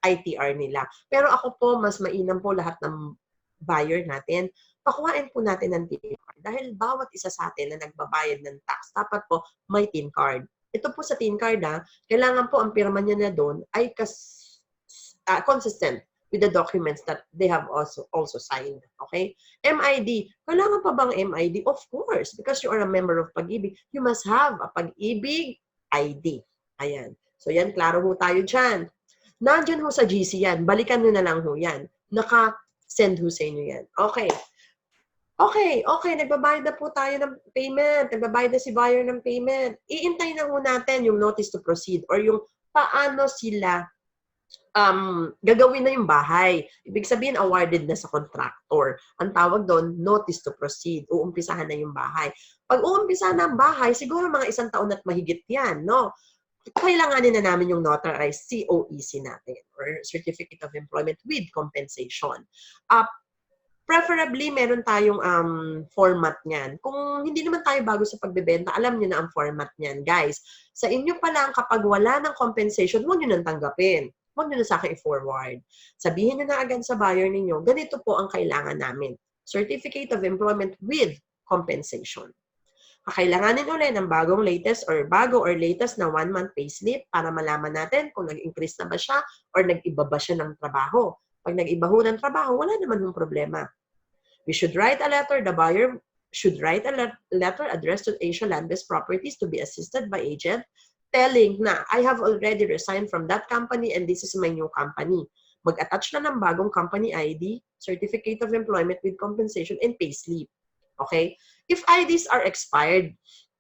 ITR nila. Pero ako po, mas mainam po lahat ng buyer natin. Pakuhain po natin ng TIN card. Dahil bawat isa sa atin na nagbabayad ng tax, dapat po may TIN card. Ito po sa TIN card, kailangan po ang pirma niya na doon ay consistent with the documents that they have also signed. Okay? MID. Kailangan pa bang MID? Of course. Because you are a member of Pag-ibig, you must have a Pag-ibig ID. Ayan. So yan, klaro ho tayo dyan. Nandyan ho sa GC yan. Balikan nyo na lang ho yan. Naka-send ho sa inyo yan. Okay. Okay. Nagbabayad na po tayo ng payment. Nagbabayad na si buyer ng payment. Iintay na ho natin yung notice to proceed or yung paano sila gagawin na yung bahay. Ibig sabihin, awarded na sa contractor. Ang tawag doon, notice to proceed. Uumpisahan na yung bahay. Pag uumpisahan na ang bahay, siguro mga 1 taon at mahigit yan, no? kailanganin na namin yung notarized COEC natin or Certificate of Employment with Compensation. Preferably, meron tayong format niyan. Kung hindi naman tayo bago sa pagbebenta, alam niyo na ang format niyan. Guys, sa inyo pa lang, kapag wala ng compensation, huwag niyo nang tanggapin. Huwag niyo na sa akin i-forward. Sabihin niyo na agad sa buyer ninyo, ganito po ang kailangan namin. Certificate of Employment with Compensation. Kakailanganin ulit ng bagong latest or latest na 1-month payslip para malaman natin kung nag-increase na ba siya or nag-iba ba siya ng trabaho. Pag nag-iba ho ng trabaho, wala naman yung problema. We should write a letter. The buyer should write a letter addressed to Asia Land-Based Properties to be assisted by agent telling na I have already resigned from that company and this is my new company. Mag-attach na ng bagong company ID, Certificate of Employment with Compensation, and payslip. Okay? If IDs are expired,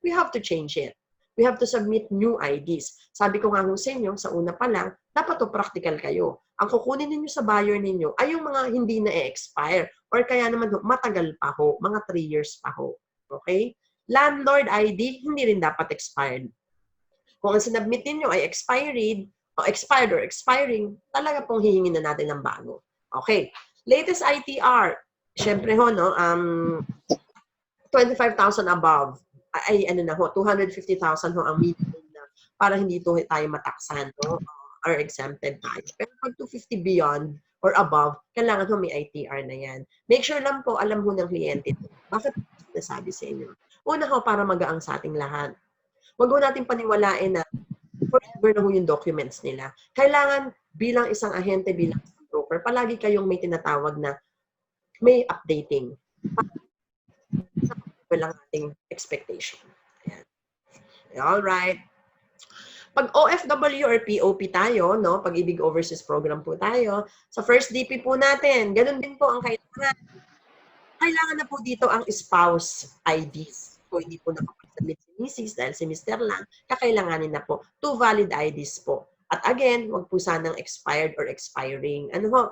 we have to change it. We have to submit new IDs. Sabi ko nga sa inyo, sa una pa lang, dapat to practical kayo. Ang kukunin ninyo sa buyer ninyo ay yung mga hindi na-expire or kaya naman matagal pa ho, mga 3 years pa ho. Okay? Landlord ID, hindi rin dapat expired. Kung ang sinabmit ninyo ay expired or expiring, talaga pong hihingin na natin ng bago. Okay. Latest ITR, syempre ho, no, 25,000 above, ay ano na ho, 250,000 ho ang minimum na para hindi to tayo mataksan, no? Or exempted tayo. Pero pag 250 beyond or above, kailangan ho may ITR na yan. Make sure lang po, alam ho ng kliyente. Bakit nasabi sa inyo? Una ho, para magaang sa ating lahat. Huwag ho natin paniwalain na forever na ho yung documents nila. Kailangan bilang isang ahente, bilang isang broker, palagi kayong may tinatawag na may updating. Walang ating expectation. Ayan. Alright. Pag OFW or POP tayo, no, Pag-ibig Overseas Program po tayo, sa first DP po natin, ganun din po ang kailangan. Kailangan na po dito ang spouse IDs. Kung hindi po nakapag-submit si Mrs. dahil si Mr. lang, kakailanganin na po 2 valid IDs po. At again, wag po sanang expired or expiring. Ano ho?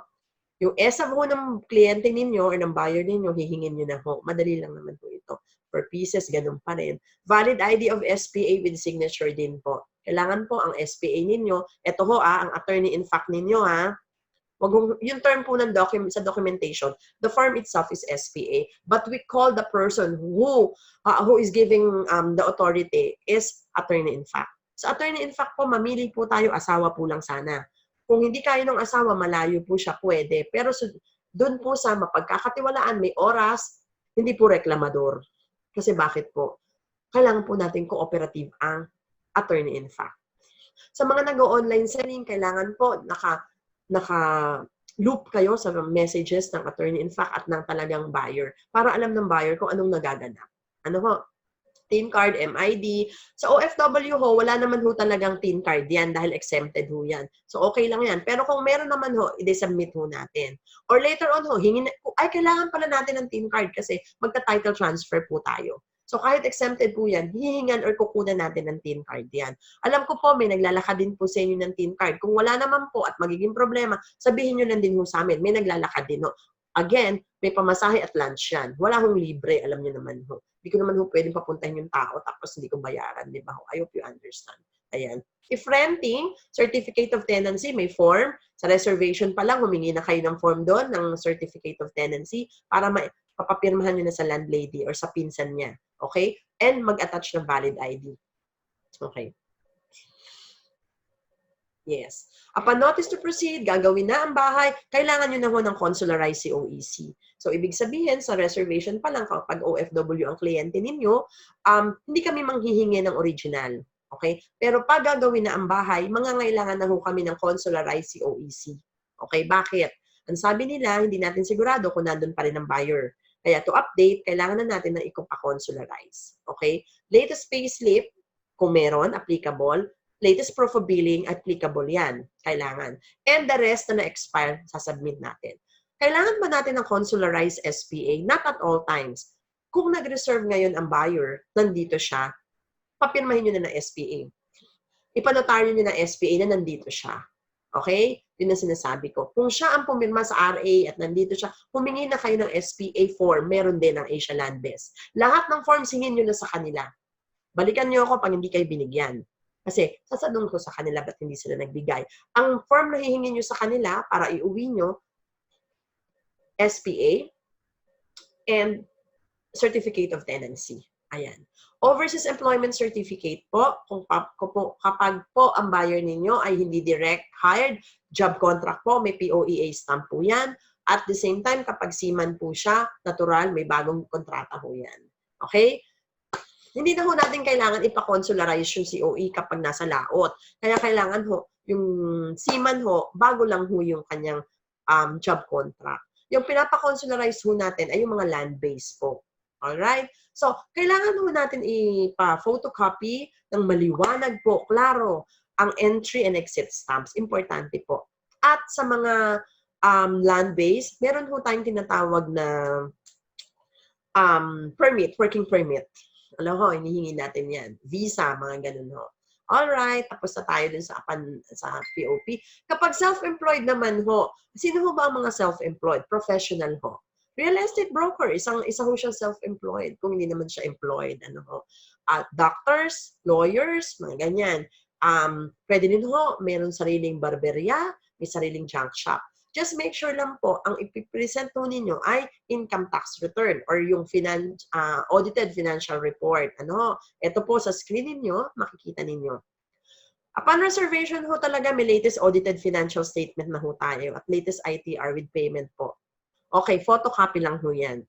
Yung ESA ho ng kliyente ninyo or ng buyer ninyo, hihingin nyo na ho. Madali lang naman po ito. Per pieces, ganun pa rin. Valid ID of SPA with signature din po. Kailangan po ang SPA ninyo. Ito ho ang attorney in fact ninyo Wag yung term po ng sa documentation, the form itself is SPA. But we call the person who is giving the authority is attorney in fact. Sa attorney in fact po, mamili po tayo, asawa po lang sana. Kung hindi kayo ng asawa, malayo po siya, pwede. Pero doon po sa mapagkakatiwalaan, may oras, hindi po reklamador. Kasi bakit po? Kailangan po natin cooperative ang attorney in fact. Sa mga nag-online selling, kailangan po naka-loop kayo sa messages ng attorney in fact at ng talagang buyer para alam ng buyer kung anong nagaganap. Ano ho? TIN card, MID. Sa OFW ho, wala naman ho talagang TIN card yan dahil exempted ho yan. So, okay lang yan. Pero kung meron naman ho, i-submit ho natin. Or later on ho, kailangan pala natin ng TIN card kasi magta-title transfer po tayo. So, kahit exempted po yan, hihingan or kukunan natin ng TIN card yan. Alam ko po, may naglalakad din po sa inyo ng TIN card. Kung wala naman po at magiging problema, sabihin nyo lang din ho sa amin, may naglalakad din ho. Again, may pamasahe at lunch yan. Wala hong libre, alam nyo naman ho. Hindi ko naman ho pwedeng papuntahin yung tao tapos hindi ko bayaran, di ba ho? I hope you understand. Ayan. If renting, certificate of tenancy, may form. Sa reservation pa lang, humingi na kayo ng form doon, ng certificate of tenancy, para papapirmahan nyo na sa landlady or sa pinsan niya. Okay? And mag-attach ng valid ID. Okay. Yes. Upon notice to proceed, gagawin na ang bahay, kailangan nyo na ho ng consularized COEC. So, ibig sabihin, sa reservation pa lang, kapag OFW ang kliyente ninyo, hindi kami manghihingi ng original. Okay? Pero pag gagawin na ang bahay, mangangailangan na ho kami ng consularized COEC. Okay? Bakit? Ang sabi nila, hindi natin sigurado kung nandun pa rin ang buyer. Kaya to update, kailangan na natin na i-consularize. Okay? Latest payslip, kung meron, applicable. Latest proof of billing, applicable yan. Kailangan. And the rest na na-expire, sasubmit natin. Kailangan ba natin ng consularized SPA? Not at all times. Kung nag-reserve ngayon ang buyer, nandito siya, papirmahin nyo na ng SPA. Ipanotaryo nyo ng SPA na nandito siya. Okay? Yun ang sinasabi ko. Kung siya ang pumirma sa RA at nandito siya, humingi na kayo ng SPA form. Meron din ng Asia Land Best. Lahat ng forms hingin nyo na sa kanila. Balikan nyo ako pag hindi kayo binigyan. Kasi sasabihin ko sa kanila ba't hindi sila nagbigay. Ang form na hihingin nyo sa kanila para iuwi nyo, SPA and Certificate of Tenancy. Ayan. Overseas Employment Certificate po, kapag po ang buyer ninyo ay hindi direct hired, job contract po, may POEA stamp po yan. At the same time, kapag seaman po siya, natural, may bagong kontrata po yan. Okay? Hindi na ho natin kailangan ipa-consularize yung COE kapag nasa laot. Kaya kailangan ho, yung seaman ho, bago lang ho yung kanyang job contract. Yung pinapa-consularize ho natin ay yung mga land-based po. Alright? So, kailangan ho natin ipa-photocopy ng maliwanag po, klaro, ang entry and exit stamps. Importante po. At sa mga land-based, meron ho tayong tinatawag na permit, working permit. Alam ho, hinihingi natin yan. Visa, mga ganun ho. Alright, tapos na tayo dun sa POP. Kapag self-employed naman ho, sino ho ba ang mga self-employed? Professional ho. Real estate broker, isa ho siyang self-employed kung hindi naman siya employed. Ano ho? Doctors, lawyers, mga ganyan. Pwede din ho, meron sariling barberia, may sariling junk shop. Just make sure lang po, ang ipipresent po ninyo ay income tax return or yung audited financial report. Ano? Ito po sa screen ninyo, makikita ninyo. Upon reservation ho talaga, may latest audited financial statement na ho tayo at latest ITR with payment po. Okay, photocopy lang ho yan.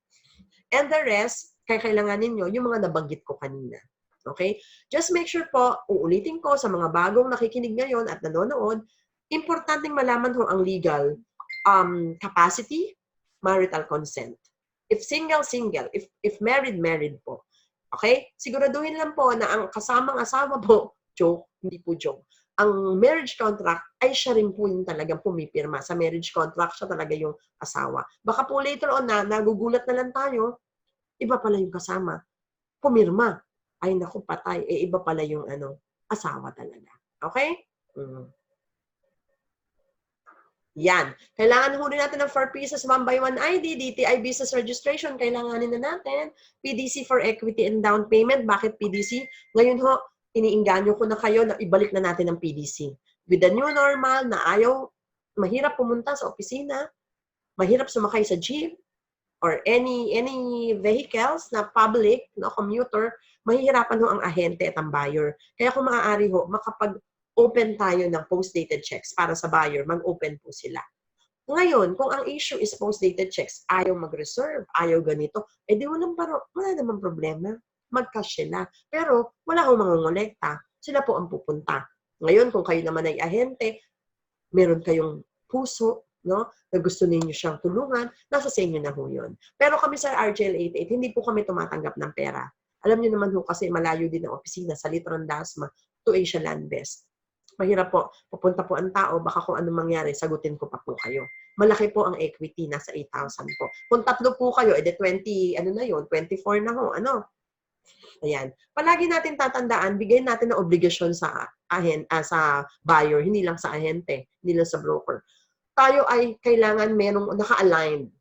And the rest, kailangan ninyo yung mga nabanggit ko kanina. Okay? Just make sure po, uulitin ko sa mga bagong nakikinig ngayon at nanonood, importanteng malaman ho ang legal capacity, marital consent. If single, single. If married, married po. Okay? Siguraduhin lang po na ang kasamang asawa po, joke, hindi po joke. Ang marriage contract ay siya rin po yung talagang pumipirma. Sa marriage contract, siya talaga yung asawa. Baka po later on na, nagugulat na lang tayo, iba pala yung kasama. Pumirma. Ay, naku, patay. Iba pala yung asawa talaga. Okay? Yan. Kailangan huli natin ng 4 pieces, 1 by 1 ID, DTI business registration, kailanganin na natin. PDC for equity and down payment. Bakit PDC? Ngayon ho, iniinganyo ko na kayo na ibalik na natin ang PDC. With the new normal na mahirap pumunta sa opisina, mahirap sumakay sa jeep, or any vehicles na public, na commuter, mahihirapan ho ang ahente at ang buyer. Kaya kung maaari ho, open tayo ng post-dated checks para sa buyer, mag-open po sila. Ngayon, kung ang issue is post-dated checks, ayaw mag-reserve, ayaw ganito, di wala naman problema. Mag-cash sila. Pero wala akong mangongolekta. Sila po ang pupunta. Ngayon, kung kayo naman ay ahente, meron kayong puso, no, na gusto ninyo siyang tulungan, nasa sa inyo na ho yun. Pero kami sa RJL88, hindi po kami tumatanggap ng pera. Alam niyo naman ho kasi malayo din ang opisina sa Litron Dasma to Asia Land Best. Mahirap po, pupunta po ang tao, baka kung anong mangyari, sagutin ko pa po kayo. Malaki po ang equity, nasa 8,000 po. Kung 3 po kayo, 20, na yun, 24 na ho, Ayan. Palagi natin tatandaan, bigay natin ng obligasyon sa buyer, hindi lang sa ahente, hindi lang sa broker. Tayo ay kailangan merong naka-aligned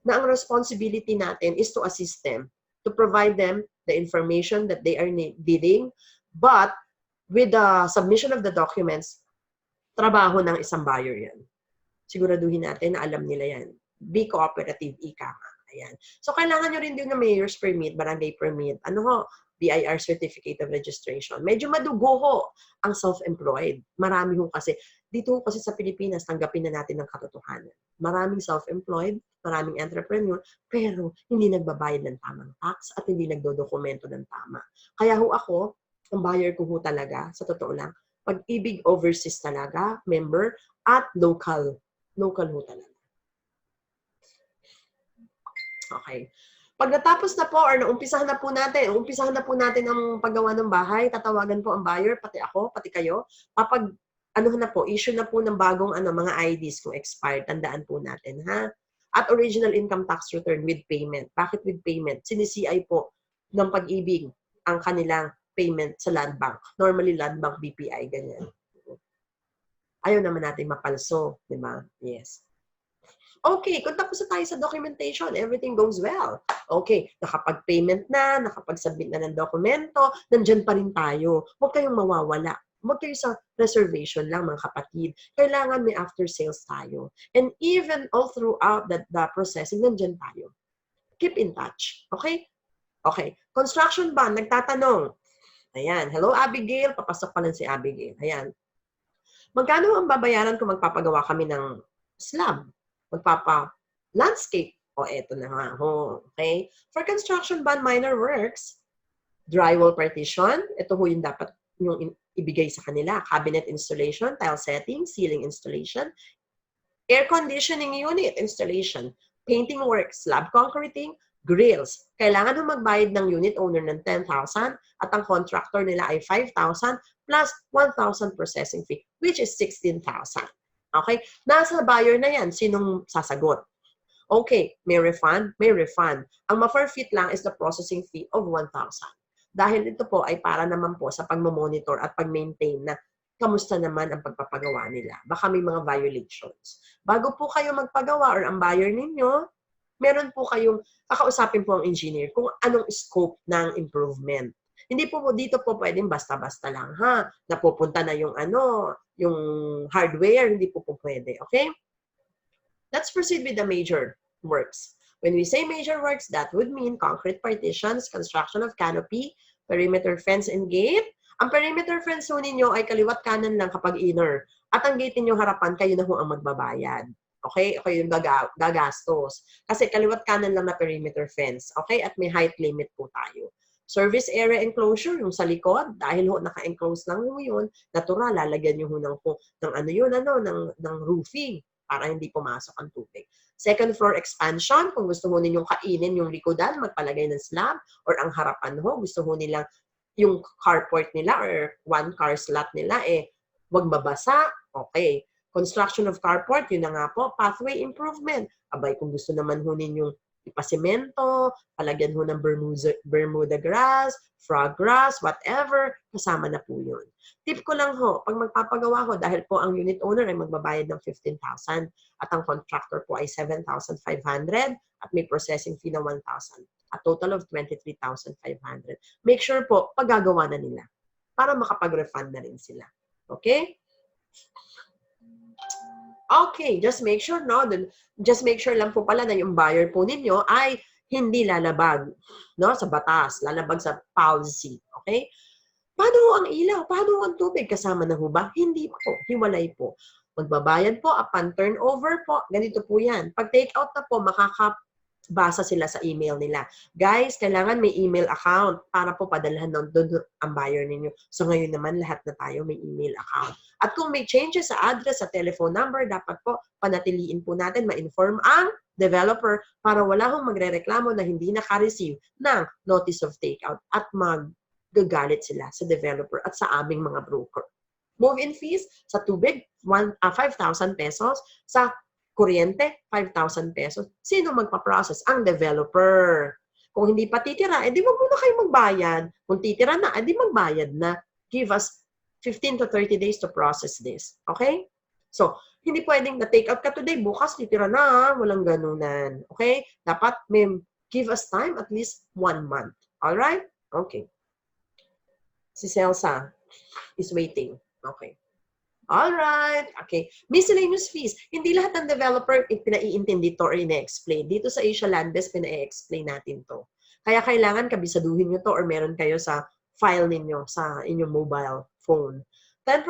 na ang responsibility natin is to assist them, to provide them the information that they are needing, but with the submission of the documents, trabaho ng isang buyer yan. Siguraduhin natin na alam nila yan. Be cooperative, ika nga. Ayan. So, kailangan nyo rin din ng mayor's permit, barangay permit, BIR certificate of registration. Medyo madugo ho ang self-employed. Marami ho kasi. Dito ho kasi sa Pilipinas, tanggapin na natin ang katotohanan. Maraming self-employed, maraming entrepreneur, pero hindi nagbabayad ng tamang tax at hindi nagdodokumento ng tama. Kaya ho ako, ang buyer ko ho talaga, sa totoo lang, Pag-ibig overseas talaga, member, at local. Local ho talaga. Okay. Pag natapos na po or naumpisahan na po natin ang paggawa ng bahay, tatawagan po ang buyer, pati ako, pati kayo. Issue na po ng bagong mga IDs kung expired, tandaan po natin, ha? At original income tax return with payment. Bakit with payment? Sinisi-CI po ng Pag-ibig ang kanilang payment sa Land Bank. Normally, Land Bank, BPI, ganyan. Ayaw naman natin mapalso, di ba? Yes. Okay, kung tapos na tayo sa documentation, everything goes well. Okay, nakapag-payment na, nakapag-submit na ng dokumento, nandyan pa rin tayo. Huwag kayong mawawala. Huwag kayo sa reservation lang, mga kapatid. Kailangan may after sales tayo. And even all throughout the processing, nandiyan tayo. Keep in touch. Okay? Okay. Construction bond, nagtatanong. Ayan. Hello, Abigail. Papasok pa lang si Abigail. Ayan. Magkano ang babayaran kung magpapagawa kami ng slab? Magpapa-landscape. O, eto na nga. Okay? For construction bond minor works, drywall partition, ito ho yung dapat yung ibigay sa kanila. Cabinet installation, tile setting, ceiling installation, air conditioning unit installation, painting work, slab concreting, grills. Kailangan ho magbayad ng unit owner ng 10,000 at ang contractor nila ay 5,000 plus 1,000 processing fee, which is 16,000. Okay? Nasa buyer na yan. Sinong sasagot? Okay, may refund? May refund. Ang ma-forfeit lang is the processing fee of 1,000. Dahil ito po ay para naman po sa pag-monitor at pag-maintain na kamusta naman ang pagpapagawa nila. Baka may mga violations. Bago po kayo magpagawa or ang buyer ninyo, meron po kayong kakausapin po ang engineer kung anong scope ng improvement. Hindi po dito po pwedeng basta-basta lang, ha? Napupunta na yung yung hardware, hindi po pwede, okay? Let's proceed with the major works. When we say major works, that would mean concrete partitions, construction of canopy, perimeter fence and gate. Ang perimeter fence ho ninyo ay kaliwat kanan lang kapag inner. At ang gate ninyo harapan, kayo na ho ang magbabayad. Okay? Kayo yung gagastos. Kasi kaliwat kanan lang na perimeter fence. Okay? At may height limit po tayo. Service area enclosure, yung sa likod, dahil ho naka-enclose lang ho yun, natural, lalagyan nyo ho ng roofing para hindi pumasok ang tubig. Second floor expansion, kung gusto mo ninyong kainin yung likodan, magpalagay ng slab, or ang harapan ho, gusto mo nilang yung carport nila or one car slot nila, wag mabasa, okay. Construction of carport, yun na nga po, pathway improvement. Abay, kung gusto naman ho ninyong ipasemento, palagyan ho ng Bermuda grass, frog grass, whatever, kasama na po yun. Tip ko lang ho, pag magpapagawa ho, dahil po ang unit owner ay magbabayad ng 15,000 at ang contractor po ay 7,500 at may processing fee na 1,000. A total of 23,500. Make sure po, paggagawa na nila para makapag-refund na rin sila. Okay? Okay, just make sure, no? Just make sure lang po pala na yung buyer po ninyo ay hindi lalabag, no? Sa batas, lalabag sa policy. Okay? Paano ang ilaw? Paano ang tubig? Kasama na ho ba? Hindi po. Hiwalay po. Magbabayad po upon turnover po. Ganito po yan. Pag take out na po, makakabasa sila sa email nila. Guys, kailangan may email account para po padalhan doon ang buyer ninyo. So ngayon naman, lahat na tayo may email account. At kung may changes sa address, sa telephone number, dapat po panatiliin po natin, ma-inform ang developer para wala hong magre-reklamo na hindi naka-receive ng notice of takeout at magagalit sila sa developer at sa aming mga broker. Move-in fees sa tubig, 5,000 pesos. Sa kuryente, 5,000 pesos. Sino magpa-process? Ang developer. Kung hindi pa titira, edi wag muna kayo magbayad. Kung titira na, edi magbayad na. Give us 15 to 30 days to process this. Okay? So, hindi pwedeng na-take out ka today, bukas titira na, walang ganunan. Okay? Dapat may give us time at least 1 month. Alright? Okay. Si Celsa is waiting. Okay. Alright. Okay. Miscellaneous fees. Hindi lahat ng developer pinaiintindi to or ina-explain. Dito sa Asia Landbest, pina-explain natin to. Kaya kailangan kabisaduhin nyo to or meron kayo sa file ninyo sa inyong mobile phone. 10%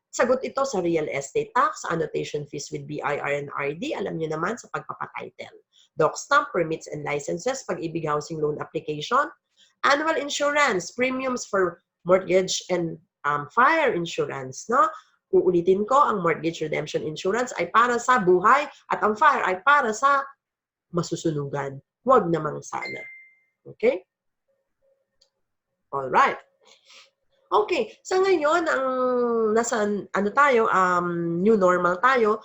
sagot ito sa real estate tax, annotation fees with BIR and RD. Alam nyo naman sa pagpapatitle. Doc stamp, permits and licenses, pag-ibig housing loan application, annual insurance, premiums for mortgage and fire insurance, no? Uulitin ko, ang mortgage redemption insurance ay para sa buhay at ang fire ay para sa masusunugan. Huwag namang sana. Okay? Alright. Okay, sa ngayon, ang nasa new normal tayo,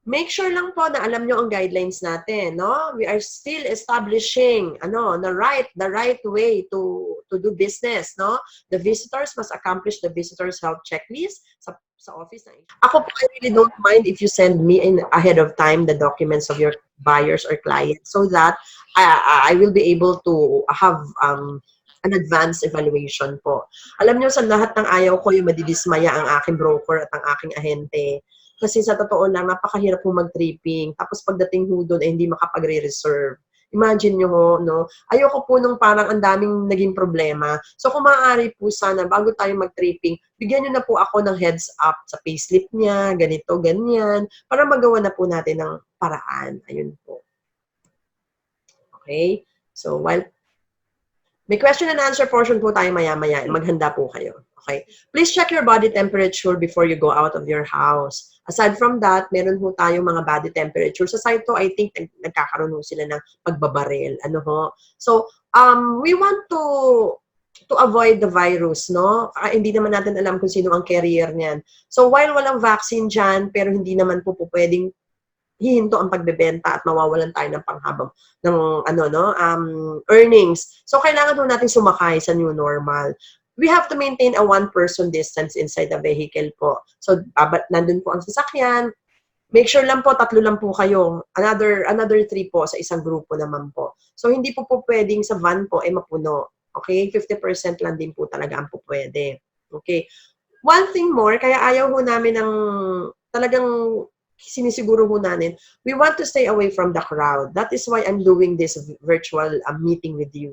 make sure lang po na alam nyo ang guidelines natin, no? We are still establishing the right way to do business, no? The visitors must accomplish the visitors health checklist sa office na. Ako po, I really don't mind if you send me in ahead of time the documents of your buyers or clients so that I will be able to have an advanced evaluation po. Alam nyo, sa lahat ng ayaw ko, yung madidismaya ang aking broker at ang aking ahente. Kasi sa totoo lang, napakahirap po mag-tripping. Tapos pagdating ho doon, hindi makapagre-reserve. Imagine nyo ho, no? Ayoko po nung parang ang daming naging problema. So kung maaari po sana, bago tayo mag-tripping, bigyan nyo na po ako ng heads up sa payslip niya, ganito, ganyan, para magawa na po natin ng paraan. Ayun po. Okay? So while may question and answer portion po tayo maya-maya. Maghanda po kayo. Okay? Please check your body temperature before you go out of your house. Aside from that, meron po tayo mga body temperature. Sa site to, I think nagkakaroon po sila ng pagbabaril. Ano ho? So, we want to avoid the virus, no? Hindi naman natin alam kung sino ang carrier niyan. So, while walang vaccine dyan, pero hindi naman po pwedeng hihinto ang pagbebenta at mawawalan tayo ng panghabang ng earnings. So kailangan po natin sumakay sa new normal. We have to maintain a one-person distance inside the vehicle po. So nandun po ang sasakyan. Make sure lang po, 3 lang po kayo. Another 3 po sa isang grupo naman po. So hindi po pwedeng sa van po mapuno. Okay? 50% lang din po talaga ang pwede. Okay? One thing more, kaya ayaw ho namin ng talagang sinisiguro ho namin, we want to stay away from the crowd. That is why I'm doing this virtual meeting with you.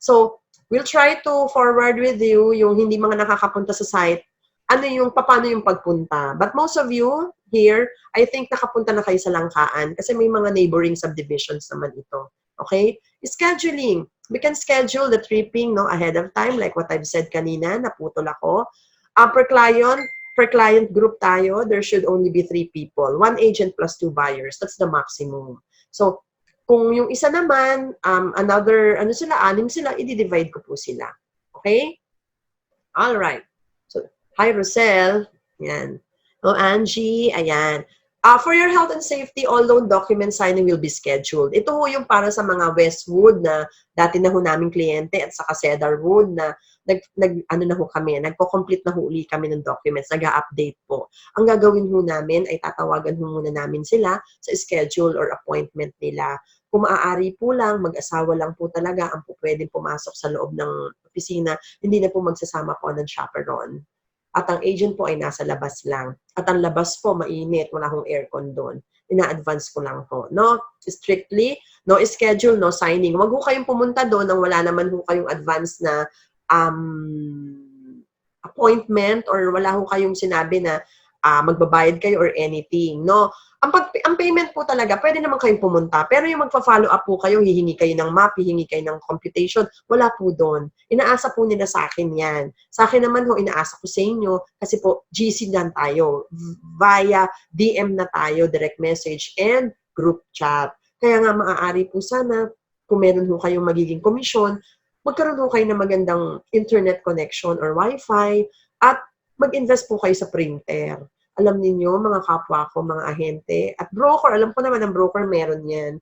So, we'll try to forward with you yung hindi mga nakakapunta sa site, paano yung pagpunta. But most of you here, I think nakapunta na kayo sa Langkaan kasi may mga neighboring subdivisions naman ito. Okay? Scheduling. We can schedule the tripping ahead of time, like what I've said kanina, naputol ako. Per client group tayo, there should only be 3 people. 1 agent plus 2 buyers. That's the maximum. So, kung yung isa naman, another, 6 sila, i-divide ko po sila. Okay? Alright. So, hi, Rosel. Yan. Oh, Angie. Ayan. For your health and safety, all loan document signing will be scheduled. Ito ho yung para sa mga Westwood na dati na ho naming kliyente at saka Cedarwood na nagko-complete na ho uli kami ng documents, nag-update po. Ang gagawin ho namin ay tatawagan ho muna namin sila sa schedule or appointment nila. Kung maaari po lang, mag-asawa lang po talaga ang po pwedeng pumasok sa loob ng opisina, hindi na po magsasama po ng chaperone. At ang agent po ay nasa labas lang. At ang labas po, mainit, wala hong aircon doon. Ina-advance ko lang po. No? Strictly, no schedule, no signing. Huwag ho kayong pumunta doon nang wala naman ho kayong advance na appointment or wala ho kayong sinabi na magbabayad kayo or anything, no? Ang payment po talaga, pwede naman kayong pumunta, pero yung magpa-follow up po kayo, hihingi kayo ng map, hihingi kayo ng computation, wala po doon. Inaasa po nila sa akin yan. Sa akin naman ho, inaasa ko sa inyo, kasi po, GC dan tayo. Via DM na tayo, direct message, and group chat. Kaya nga maaari po sana, kung meron ho kayong magiging komisyon, magkaroon po kayo ng magandang internet connection or wifi at mag-invest po kayo sa printer. Alam niyo mga kapwa ko, mga ahente, at broker, alam ko naman ang broker meron yan.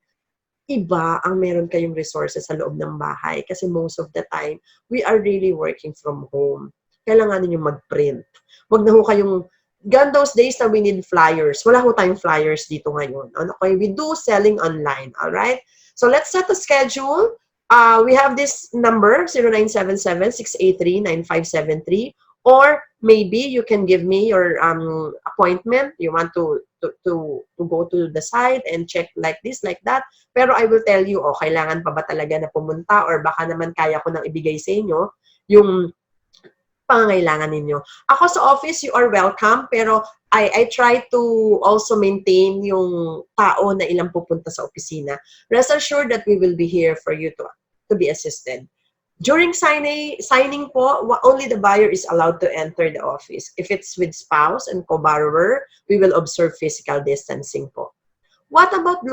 Iba ang meron kayong resources sa loob ng bahay kasi most of the time, we are really working from home. Kailangan niyo mag-print. Wag na ho kayong, gone those days na we need flyers. Wala ho tayong flyers dito ngayon. Okay, we do selling online, alright? So let's set a schedule. We have this number, 0977-683-9573, or maybe you can give me your appointment. You want to go to the site and check like this, like that. Pero I will tell you, kailangan pa ba talaga na pumunta or baka naman kaya ko nang ibigay sa inyo yung pangangailangan ninyo. Ako sa office, you are welcome, pero I try to also maintain yung tao na ilang pupunta sa opisina. Rest assured that we will be here for you to be assisted. During signing po, only the buyer is allowed to enter the office. If it's with spouse and co-borrower, we will observe physical distancing po. What about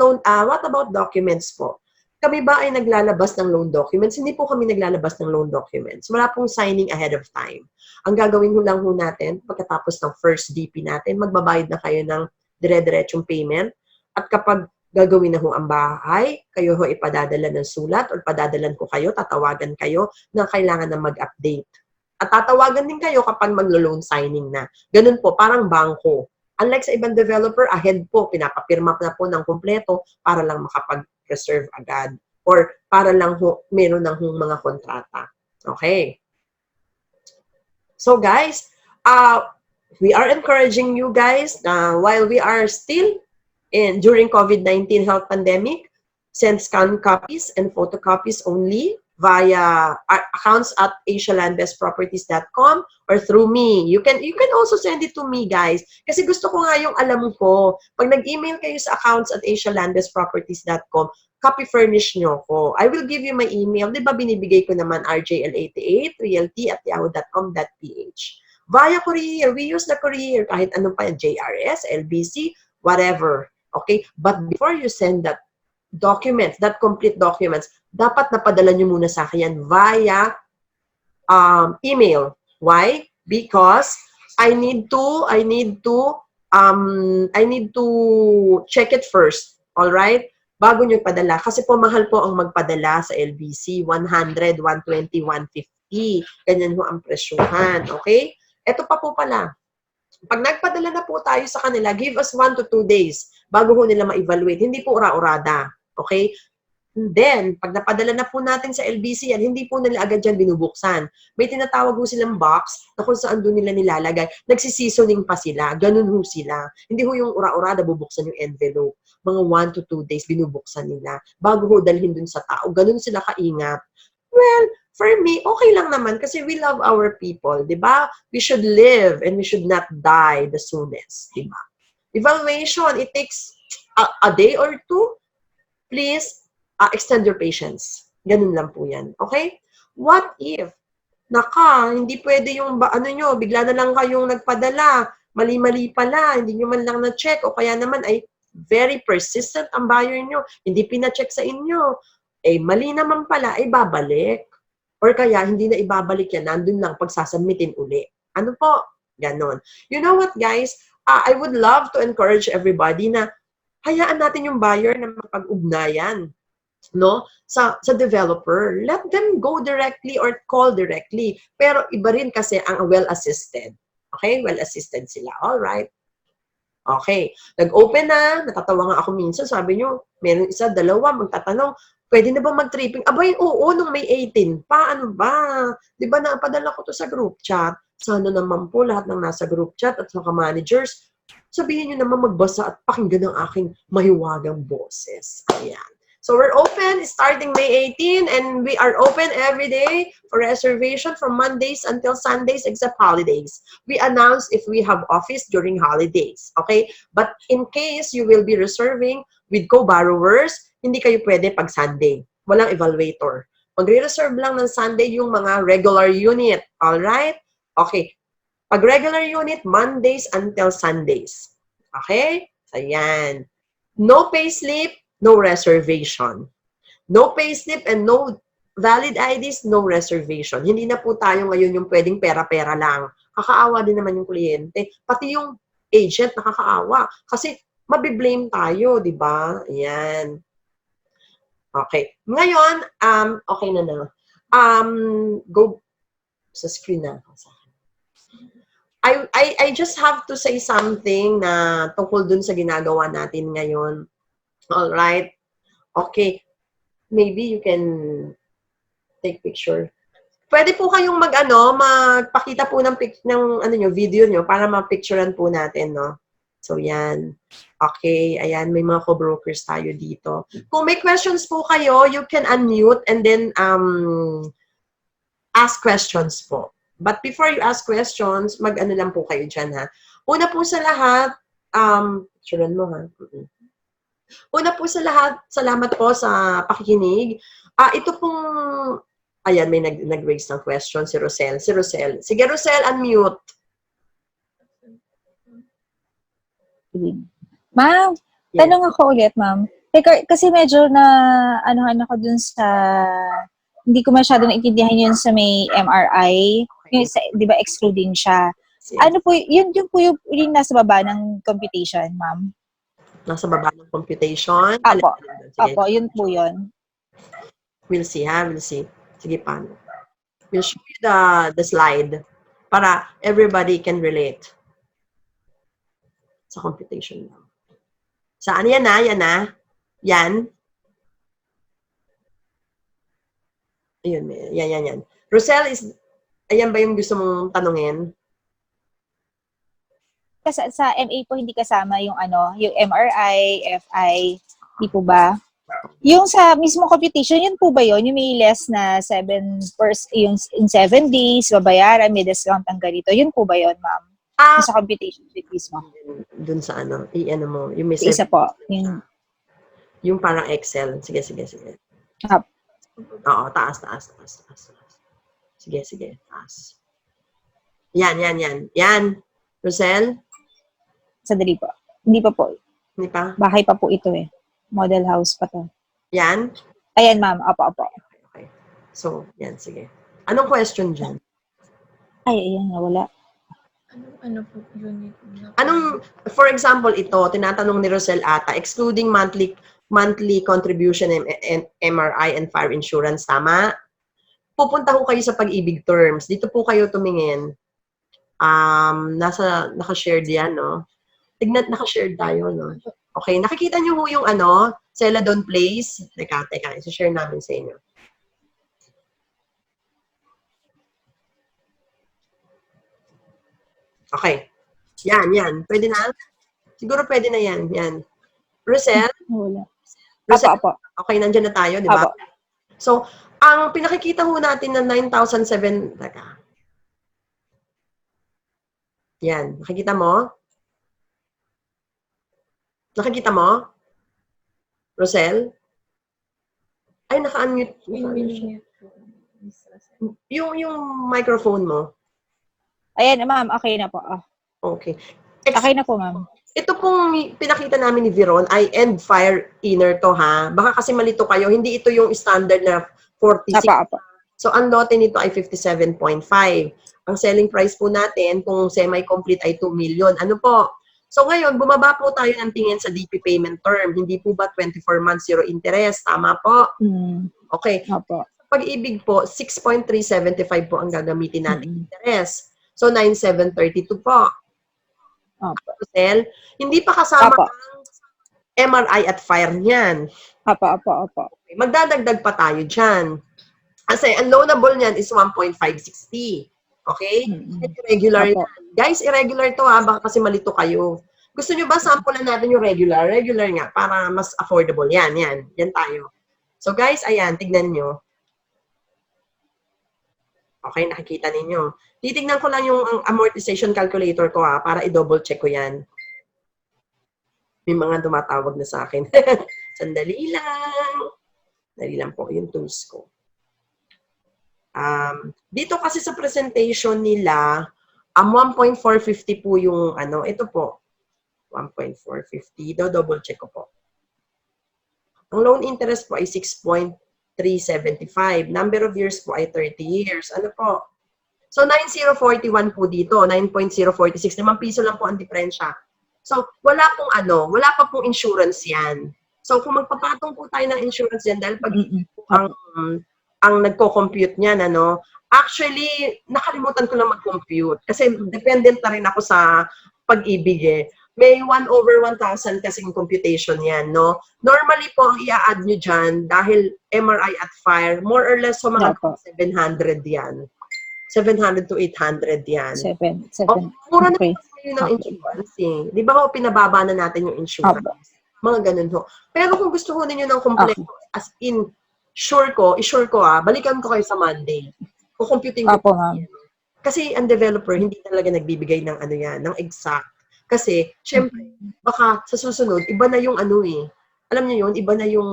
documents po? Kami ba ay naglalabas ng loan documents? Hindi po kami naglalabas ng loan documents. Wala pong signing ahead of time. Ang gagawin ho lang ho natin, pagkatapos ng first DP natin, magbabayad na kayo ng dire-diretsong payment. At kapag gagawin na ho ang bahay, kayo ho ipadadala ng sulat or padadalan ko kayo, tatawagan kayo na kailangan na mag-update. At tatawagan din kayo kapag maglo-loan signing na. Ganun po, parang bangko. Unlike sa ibang developer, ahead po, pinapapirma na po ng kumpleto para lang makapag-reserve agad or para lang ho, meron ng mga kontrata. Okay. So guys, we are encouraging you guys while we are still during COVID-19 health pandemic, send scanned copies and photocopies only via accounts at asialandbestproperties.com or through me. You can also send it to me, guys. Kasi gusto ko nga yung alam ko. Pag nag-email kayo sa accounts at asialandbestproperties.com, copy furnish nyo ko. I will give you my email. Di ba binibigay ko naman RJL88, realty at yahoo.com.ph. Via courier, we use the courier. Kahit anong pa, JRS, LBC, whatever. Okay? But before you send that documents, that complete documents, dapat napadala nyo muna sa akin yan via email. Why? Because I need to check it first. All right? Bago nyo padala. Kasi po mahal po ang magpadala sa LBC. 100, 120, 150. Ganyan ho ang presyuhan. Okay? Ito pa po pala. Pag nagpadala na po tayo sa kanila, give us 1 to 2 days bago ho nila ma-evaluate. Hindi po ura-urada. Okay? And then, pag napadala na po natin sa LBC yan, hindi po nila agad yan binubuksan. May tinatawag ho silang box na kung saan doon nila nilalagay. Nagsiseasoning pa sila. Ganun ho sila. Hindi ho yung ura-urada bubuksan yung envelope. Mga 1 to 2 days binubuksan nila. Bago ho dalhin dun sa tao. Ganun sila kaingat. Well, for me, okay lang naman kasi we love our people, di ba? We should live and we should not die the soonest, di ba? Evaluation, it takes a day or two. Please, extend your patience. Ganun lang po yan. Okay? What if, hindi pwede yung, bigla na lang kayong nagpadala, mali-mali pala, hindi nyo man lang na-check, o kaya naman ay very persistent ang buyer nyo, hindi pina-check sa inyo, mali naman pala, babalik. Or kaya, hindi na ibabalik yan, nandun lang pagsasubmitin uli. Ano po? Ganon. You know what, guys? I would love to encourage everybody na hayaan natin yung buyer na mapag-ugnayan, no? Sa developer. Let them go directly or call directly. Pero iba rin kasi ang well-assisted. Okay? Well-assisted sila. All right. Okay. Nag-open na. Natatawa nga ako minsan. Sabi nyo, meron isa, dalawa, magtatanong, pwede na ba mag-tripping? Abay, oo, nung May 18. Paano ba? Di ba napadala ko to sa group chat? Sana naman po lahat ng nasa group chat at saka managers, sabihin nyo naman magbasa at pakinggan ang aking mahiwagang boses. Ayan. So we're open starting May 18 and we are open every day for reservation from Mondays until Sundays except holidays. We announce if we have office during holidays. Okay? But in case you will be reserving with co-borrowers, hindi kayo pwede pag Sunday. Walang evaluator. Magre-reserve lang ng Sunday yung mga regular unit. Alright? Okay. Pag regular unit, Mondays until Sundays. Okay? So, yan. No payslip, no reservation. No payslip and no valid IDs, no reservation. Hindi na po tayo ngayon yung pwedeng pera-pera lang. Kakaawa din naman yung kliyente. Pati yung agent nakakaawa. Kasi mabiblame tayo, di ba? Ayan. Okay. Ngayon, okay na na. Go sa screen na. I just have to say something na tungkol dun sa ginagawa natin ngayon. All right. Okay. Maybe you can take picture. Pwede po kayong magpakita po ng video nyo para ma-picturean po natin, no? So, yan. Okay, ayan, may mga co-brokers tayo dito. Kung may questions po kayo, you can unmute and then ask questions po. But before you ask questions, mag-ano lang po kayo dyan, ha? Una po sa lahat, picturean mo, ha? Una po sa lahat, salamat po sa pakikinig. Ito pong, ayan, may nag-raise ng question, si Rosel. Sige, Rosel, unmute. Ma'am, tanong ako ulit, ma'am. Kasi medyo na, anuhan ako dun sa, hindi ko masyado naintindihan yun sa may MRI. Yung, di ba, excluding siya. Ano po, yun po yung nasa baba ng computation, ma'am? Nasa baba ng computation? Apo, yun po yun. We'll see, ha? We'll see. Sige, paano? We'll show you the slide para everybody can relate sa computation. Saan? Yan na, yan na. Yan. Ayun, yan. Rosel, ayan ba yung gusto mong tanungin? Kasi sa MA po hindi kasama yung yung MRI, FI, di po ba? Yung sa mismo computation, yun po ba yun? Yung may less na 7 yung in 7 days, babayaran, may discount ang ganito. Yun po ba yun, ma'am? Yung sa computation sheet mismo. Dun sa i-ano mo, yung may Isa 7 po. yung parang Excel. Sige. Up. Oo, taas. Sige, taas. Yan. Rosel? Sadali po. Hindi pa po. Hindi pa? Bahay pa po ito eh. Model house pa to. Yan? Ayan, ma'am. Opo. Okay. So, yan, sige. Anong question dyan? Ay, ayan, nawala. Ano po unit? For example, ito, tinatanong ni Rosel ata, excluding monthly contribution and MRI and fire insurance, tama? Pupunta ko kayo sa pag-ibig terms. Dito po kayo tumingin. Naka-shared yan, no? Naka-shared tayo, no? Okay, nakikita niyo ho yung Celadon Place. Teka, isa-share namin sa inyo. Okay. Yan. Pwede na? Siguro pwede na yan. Rosel? Nawala. Rosel? Apo. Okay, nandiyan na tayo, di ba? Apo. So, ang pinakikita ho natin na 9,007, teka. Yan. Nakikita mo? Rosel? Ay, naka-unmute. Yung microphone mo. Ayan, ma'am. Okay na po. Okay. Okay na po, ma'am. Ito pong pinakita namin ni Veron ay end fire inner to, ha? Baka kasi malito kayo. Hindi ito yung standard na 46. Apo. So, ang lote nito ay 57.5. Ang selling price po natin, kung semi-complete ay 2 million. Ano po? So, ngayon, bumaba po tayo ng tingin sa DP payment term. Hindi po ba 24 months zero interest? Tama po? Okay. Apo. Pag-ibig po, 6.375 po ang gagamitin natin interest. So, 9,732 po. Apo. Rosel, hindi pa kasama Apo. ang MRI at fire niyan. Apo. Okay, magdadagdag pa tayo dyan. Kasi ang loanable niyan is 1.560. Okay? Irregular Apo. yan. Guys, irregular to, ha? Baka kasi malito kayo. Gusto nyo ba sample natin yung regular? Regular nga, para mas affordable. Yan tayo. So guys, ayan, tignan nyo. Okay, nakikita ninyo. Titignan ko lang yung amortization calculator ko, ha, para i-double check ko yan. May mga tumatawag na sa akin. Sandali lang po yung tools ko. Dito kasi sa presentation nila, 1.450 po yung ito po. 1.450. Double check ko po. Ang loan interest po ay 6.375. Number of years po ay 30 years. Ano po? So, 9,041 po dito. 9.046. 5 piso lang po ang diferensya. So, wala pa pong insurance yan. So, kung magpapatong po tayo ng insurance yan, dahil pag ang nagko-compute niyan, actually, nakalimutan ko lang mag-compute. Kasi dependent na rin ako sa pag-ibig eh. May 1/1000 kasing computation yan, no? Normally po, ang i-add nyo dyan, dahil MRI at fire, more or less, so mga 700 yan. 700 to 800 yan. 7. Mura na kasi yun ng insurance eh. Di ba pinababa na natin yung insurance? Mga ganun ho. Pero kung gusto ho ninyo ng kompleto, as in, i-sure ko balikan ko kayo sa Monday. Kukomputing ko. Kasi ang developer, hindi talaga nagbibigay ng ng exact. Kasi, syempre, baka sa susunod, iba na yung alam niyo yun, iba na yung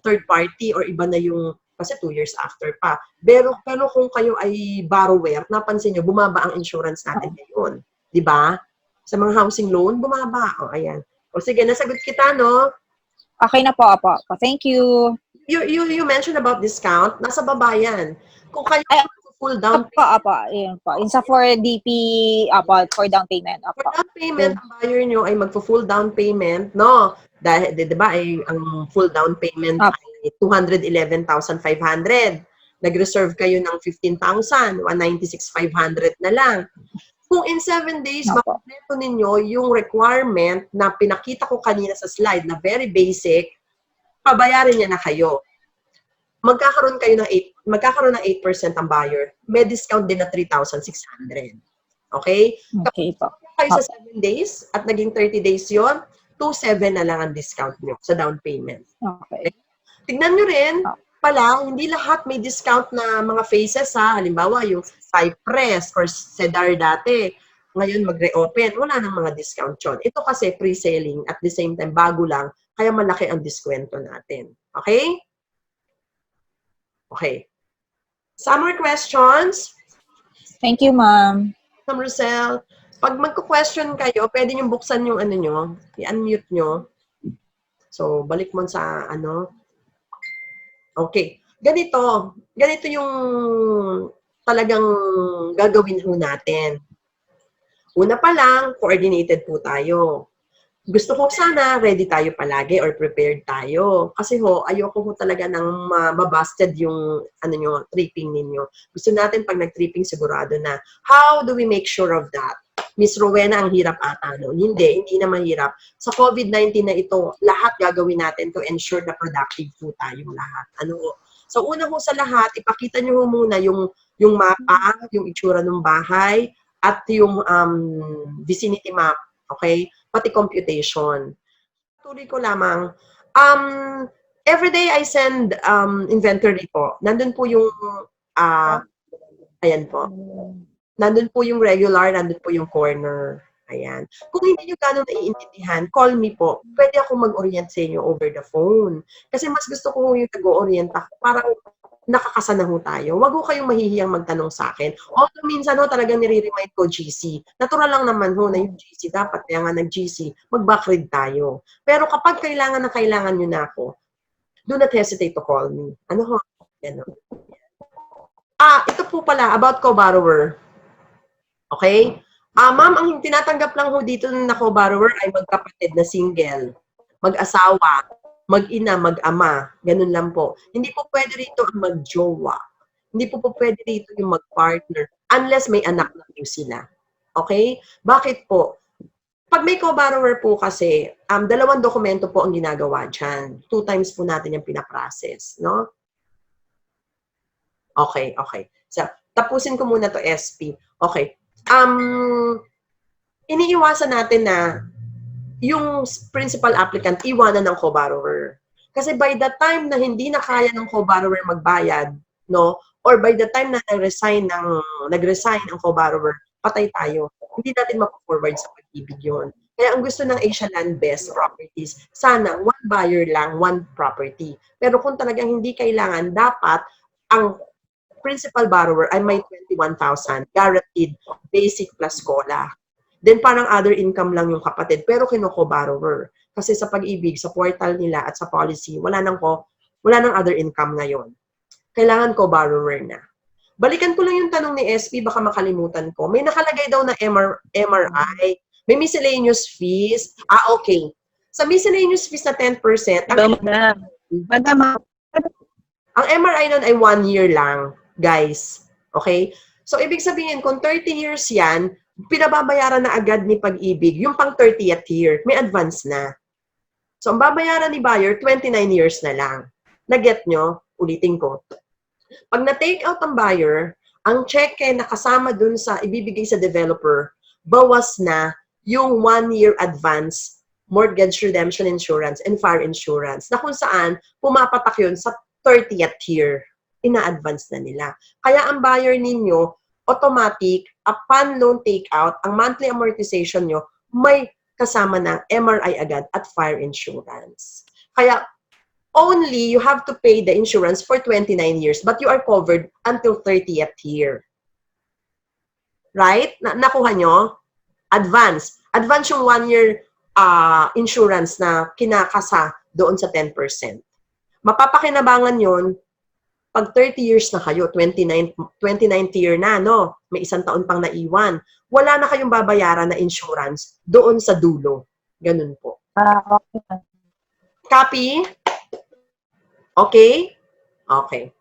third party or iba na yung, kasi 2 years after pa. Pero kung kayo ay borrower, napansin niyo, bumaba ang insurance natin ngayon. Di ba? Sa mga housing loan, bumaba. O, ayan. O sige, nasagot kita, no? Okay na po, Apo. Thank you. You mentioned about discount. Nasa baba yan. Kung kayo full down payment. Apo. Yun po. Isa for DP, for down payment. For down payment, ang buyer nyo ay magpo-full down payment, no? Dahil, di ba, ang full down payment ay 211,500. Nag-reserve kayo ng 15,000, 196,500 na lang. Kung in 7 days, makompleto ninyo yung requirement na pinakita ko kanina sa slide na very basic, pabayarin niya na kayo. magkakaroon ng 8% ang buyer. May discount din na 3,600. Okay? Okay po. Kayo sa 7 days at naging 30 days yon, 2,700 na lang ang discount nyo sa down payment. Okay. Tignan nyo rin, pala, hindi lahat may discount na mga phases ha. Halimbawa, yung Cypress or Cedar dati, ngayon mag-reopen, wala nang mga discount yun. Ito kasi pre-selling at the same time, bago lang, kaya malaki ang diskwento natin. Okay? Okay. Some more questions? Thank you, ma'am. Ma'am Rosel, pag magko-question kayo, pwede nyo buksan yung ano nyo, i-unmute nyo. So, balik mo sa ano. Okay. Ganito yung talagang gagawin ho natin. Una pa lang, coordinated po tayo. Gusto ko sana ready tayo palagi or prepared tayo. Kasi ayoko ho talaga nang mababasted yung tripping ninyo. Gusto natin pag nag-tripping sigurado na. How do we make sure of that? Miss Rowena, ang hirap ata, no? Hindi na mahirap. Sa COVID-19 na ito, lahat gagawin natin to ensure na productive po tayong lahat. So, una ho sa lahat, ipakita nyo muna yung mapa, yung itsura ng bahay, at yung vicinity map, okay? Pati computation. Tuloy ko lamang. Every day I send inventory po. Nandun po yung, ayan po. Nandun po yung regular, nandun po yung corner. Ayan. Kung hindi nyo gano'n naiintindihan, call me po. Pwede ako mag-orient sa inyo over the phone. Kasi mas gusto ko yung nag-orient ako. Parang nakakasana ho tayo. Huwag ho kayong mahihiyang magtanong sa akin. Although minsan talagang nire-remind ko GC. Natural lang naman na yung GC. Dapat kaya nga nag-GC, mag-backread tayo. Pero kapag kailangan nyo na ako, do not hesitate to call me. Ano ho? Ito po pala, about co-borrower. Okay? Ma'am, ang tinatanggap lang ho dito na co-borrower ay magkapatid na single, mag-asawa, mag-ina, mag-ama. Ganun lang po. Hindi po pwede rito ang mag-jowa. Hindi po pwede rito yung mag-partner unless may anak na po sila. Okay? Bakit po? Pag may co-borrower po kasi, dalawang dokumento po ang ginagawa dyan. 2 times po natin yung pinaprocess. No? Okay. So, tapusin ko muna to SP. Okay. Iniiwasan natin na yung principal applicant iwanan ng co-borrower. Kasi by the time na hindi na kaya ng co-borrower magbayad, no, or by the time na nag-resign ang co-borrower, patay tayo. Hindi natin map-forward sa pag-ibig yun. Kaya ang gusto ng Asia Land Best Properties, sana one buyer lang, one property. Pero kung talagang hindi kailangan, dapat ang principal borrower ay may 21,000 guaranteed basic plus COLA. Then parang other income lang yung kapatid pero kinoko-borrower. Kasi sa pag-ibig, sa portal nila at sa policy, wala nang other income ngayon. Kailangan ko borrower na. Balikan ko lang yung tanong ni SP, baka makalimutan ko. May nakalagay daw na MRI. May miscellaneous fees. Okay. Sa miscellaneous fees na 10%, ang MRI nun ay 1 year lang, guys. Okay? So, ibig sabihin, kung 30 years yan, pinababayaran na agad ni Pag-ibig, yung pang 30th year, may advance na. So, ang babayaran ni buyer, 29 years na lang. Na-get nyo? Ulitin ko. Pag na-take out ang buyer, ang cheque na kasama dun sa ibibigay sa developer, bawas na yung 1-year advance mortgage redemption insurance and fire insurance na kung saan pumapatak yun sa 30th year. Ina-advance na nila. Kaya ang buyer ninyo, automatic, upon loan takeout, ang monthly amortization nyo, may kasama ng MRI agad at fire insurance. Kaya, only you have to pay the insurance for 29 years, but you are covered until 30th year. Right? Nakuha nyo? Advance. Advance yung 1-year insurance na kinakasa doon sa 10%. Mapapakinabangan yun pag 30 years na kayo, 29th year na, no? May 1 taon pang naiwan. Wala na kayong babayaran na insurance doon sa dulo. Ganun po. Okay. Copy? Okay? Okay.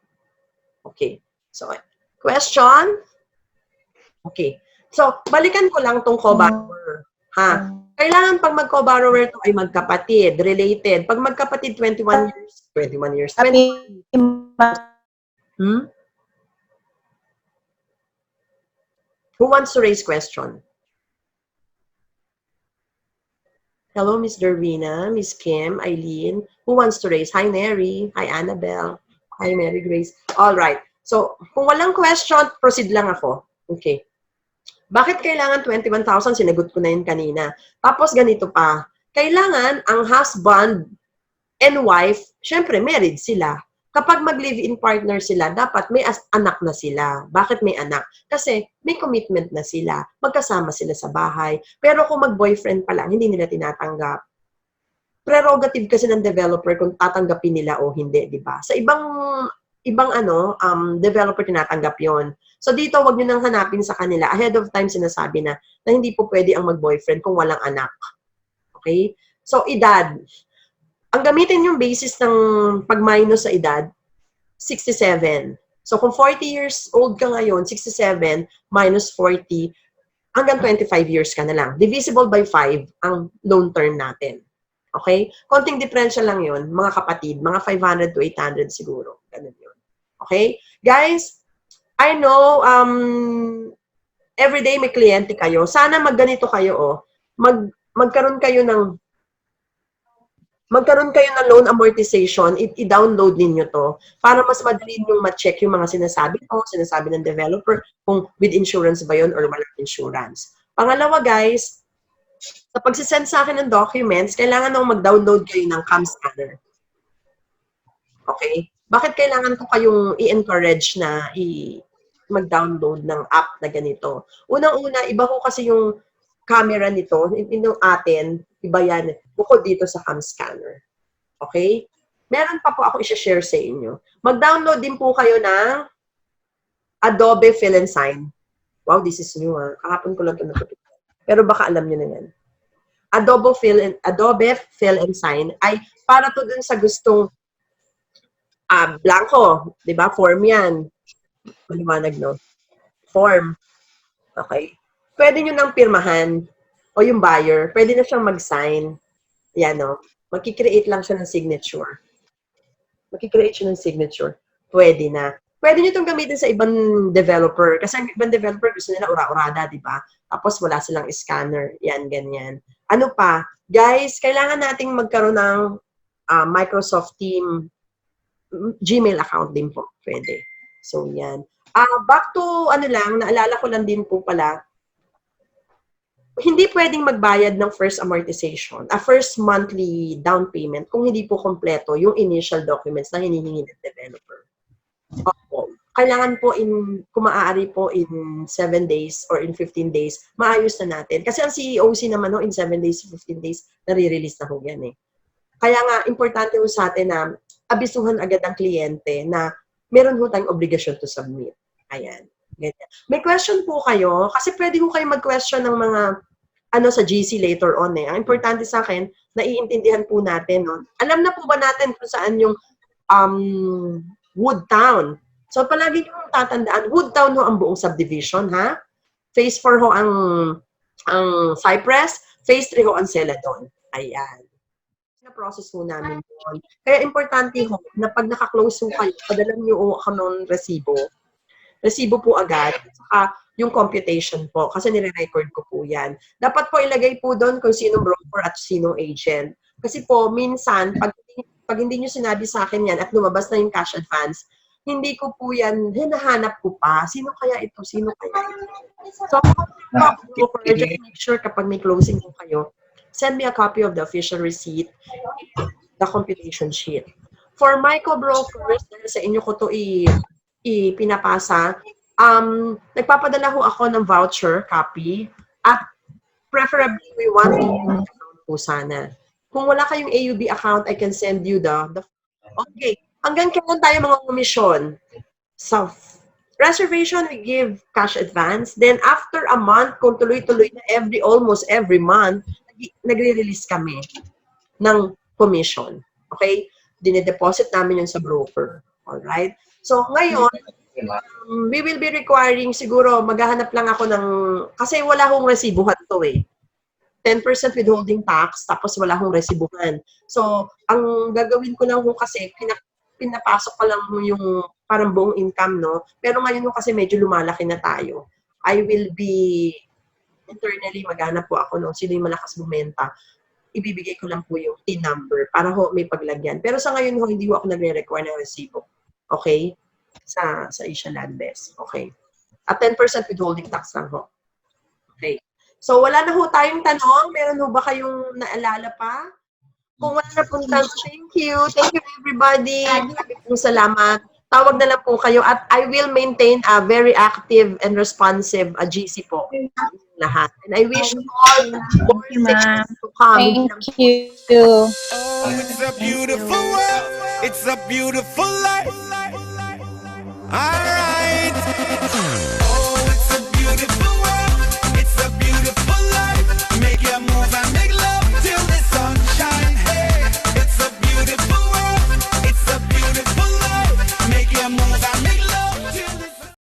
Okay. So, question? Okay. So, balikan ko lang tong co-borrower. Ha? Kailangan pag mag-co-borrower to ay magkapatid, related. Pag magkapatid, 21 years, 21. Hmm? Who wants to raise question? Hello, Miss Dervina, Miss Kim, Eileen. Who wants to raise? Hi, Mary. Hi, Annabelle. Hi, Mary Grace. All right. So, kung walang question, proceed lang ako. Okay. Bakit kailangan 21,000? Sinagot ko na yun kanina. Tapos ganito pa. Kailangan ang husband and wife, syempre married sila. Kapag mag-live-in partner sila, dapat may anak na sila. Bakit may anak? Kasi may commitment na sila. Magkasama sila sa bahay. Pero kung mag-boyfriend pa lang, hindi nila tinatanggap. Prerogative kasi ng developer kung tatanggapin nila o hindi, di ba? Sa ibang developer tinatanggap yon. So dito, wag niyo nang hanapin sa kanila. Ahead of time sinasabi na hindi po pwede ang mag-boyfriend kung walang anak. Okay? So edad. Ang gamitin yung basis ng pag-minus sa edad, 67. So kung 40 years old ka ngayon, 67 minus 40, hanggang 25 years ka na lang. Divisible by 5 ang loan term natin. Okay? Konting differential lang yun, mga kapatid, mga 500 to 800 siguro. Ganun yun. Okay? Guys, I know, everyday may kliyente kayo. Sana magganito kayo, oh. Magkaroon kayo ng loan amortization, i-download ninyo to para mas madali nyo ma-check yung mga sinasabi ng developer, kung with insurance ba yun or walang insurance. Pangalawa, guys, sa pagsisend sa akin ng documents, kailangan nang mag-download kayo ng cam scanner. Okay? Bakit kailangan ko kayong i-encourage na mag-download ng app na ganito? Unang-una, iba ko kasi yung camera nito, yung atin, iba yan, bukod dito sa cam scanner. Okay? Meron pa po ako i-share sa inyo. Mag-download din po kayo ng Adobe Fill and Sign. Wow, this is new, ha? Kahapon ko lang ito natutunan. Pero baka alam nyo na yan. Adobe Fill and Sign ay para to dun sa gustong blanco. Diba? Form yan. Maliwanag, no? Form. Okay? Pwede nyo nang pirmahan o yung buyer, pwede na siyang mag-sign. Yan, no? Magkikreate lang siya ng signature. Pwede na. Pwede nyo itong gamitin sa ibang developer. Kasi ang ibang developer gusto nila ura-urada, di ba? Tapos wala silang scanner. Yan, ganyan. Ano pa? Guys, kailangan nating magkaroon ng Microsoft Team Gmail account din po. Pwede. So, yan. Back to, naalala ko lang din po pala, hindi pwedeng magbayad ng first amortization, first monthly down payment kung hindi po kompleto yung initial documents na hinihingi ng developer. Opo. Kailangan po kung maaari po in 7 days or in 15 days, maayos na natin. Kasi ang CEOC naman in 7 days to 15 days, nare-release na ho yan eh. Kaya nga, importante ho sa atin na abisuhan agad ang kliyente na meron ho tayong obligasyon to submit. Ayan. Ganyan. May question po kayo, kasi pwede ko kayo mag-question ng mga sa GC later on eh. Ang importante sa akin, naiintindihan po natin. No? Alam na po ba natin kung saan yung Wood Town? So, palagi nyo tatandaan, Wood Town ho ang buong subdivision, ha? Phase 4 ho ang Cypress, Phase 3 ho ang Celadon. Ayan. Na-process ho namin yun. Kaya importante ho, na pag naka-close ho kayo, padalan nyo ako ng resibo po agad, saka yung computation po, kasi nire-record ko po yan. Dapat po ilagay po doon kung sinong broker at sinong agent. Kasi po, minsan, pag hindi nyo sinabi sa akin yan at lumabas na yung cash advance, hindi ko po yan, hinahanap ko pa. Sino kaya ito? So, just make sure kapag may closing po kayo, send me a copy of the official receipt, the computation sheet. For micro-brokers, sa inyo ko to ipinapasa, nagpapadala ho ako ng voucher copy at preferably we want AUB account po sana. Kung wala kayong AUB account, I can send you the okay. Hanggang kailan tayo mga komisyon? So, reservation, we give cash advance. Then, after a month, kung tuloy-tuloy na almost every month, nagre-release kami ng commission. Okay? Dine-deposit namin yun sa broker. Alright? So, ngayon, we will be requiring, siguro, maghahanap lang ako ng, kasi wala akong resibuhan to eh. 10% withholding tax, tapos wala akong resibuhan. So, ang gagawin ko lang ho kasi, pinapasok ko lang yung parang buong income, no? Pero ngayon ho kasi medyo lumalaki na tayo. I will be internally maghanap po ako no, sino yung malakas bumenta. Ibibigay ko lang po yung TIN number para ho may paglagyan. Pero sa ngayon ho, hindi ho ako nagre-require ng resibo. Okay? Sa Asian Land Desk. Okay. At 10% withholding tax lang ho. Okay. So, wala na ho tayong tanong. Meron ho ba kayong naalala pa? Kung wala na pong tanong, thank you. Thank you everybody. Maraming pong salamat. Tawag na lang po kayo at I will maintain a very active and responsive GC po. Lahat. And I wish all more success to come. Thank you. Oh, it's a beautiful world. It's a beautiful life. All right.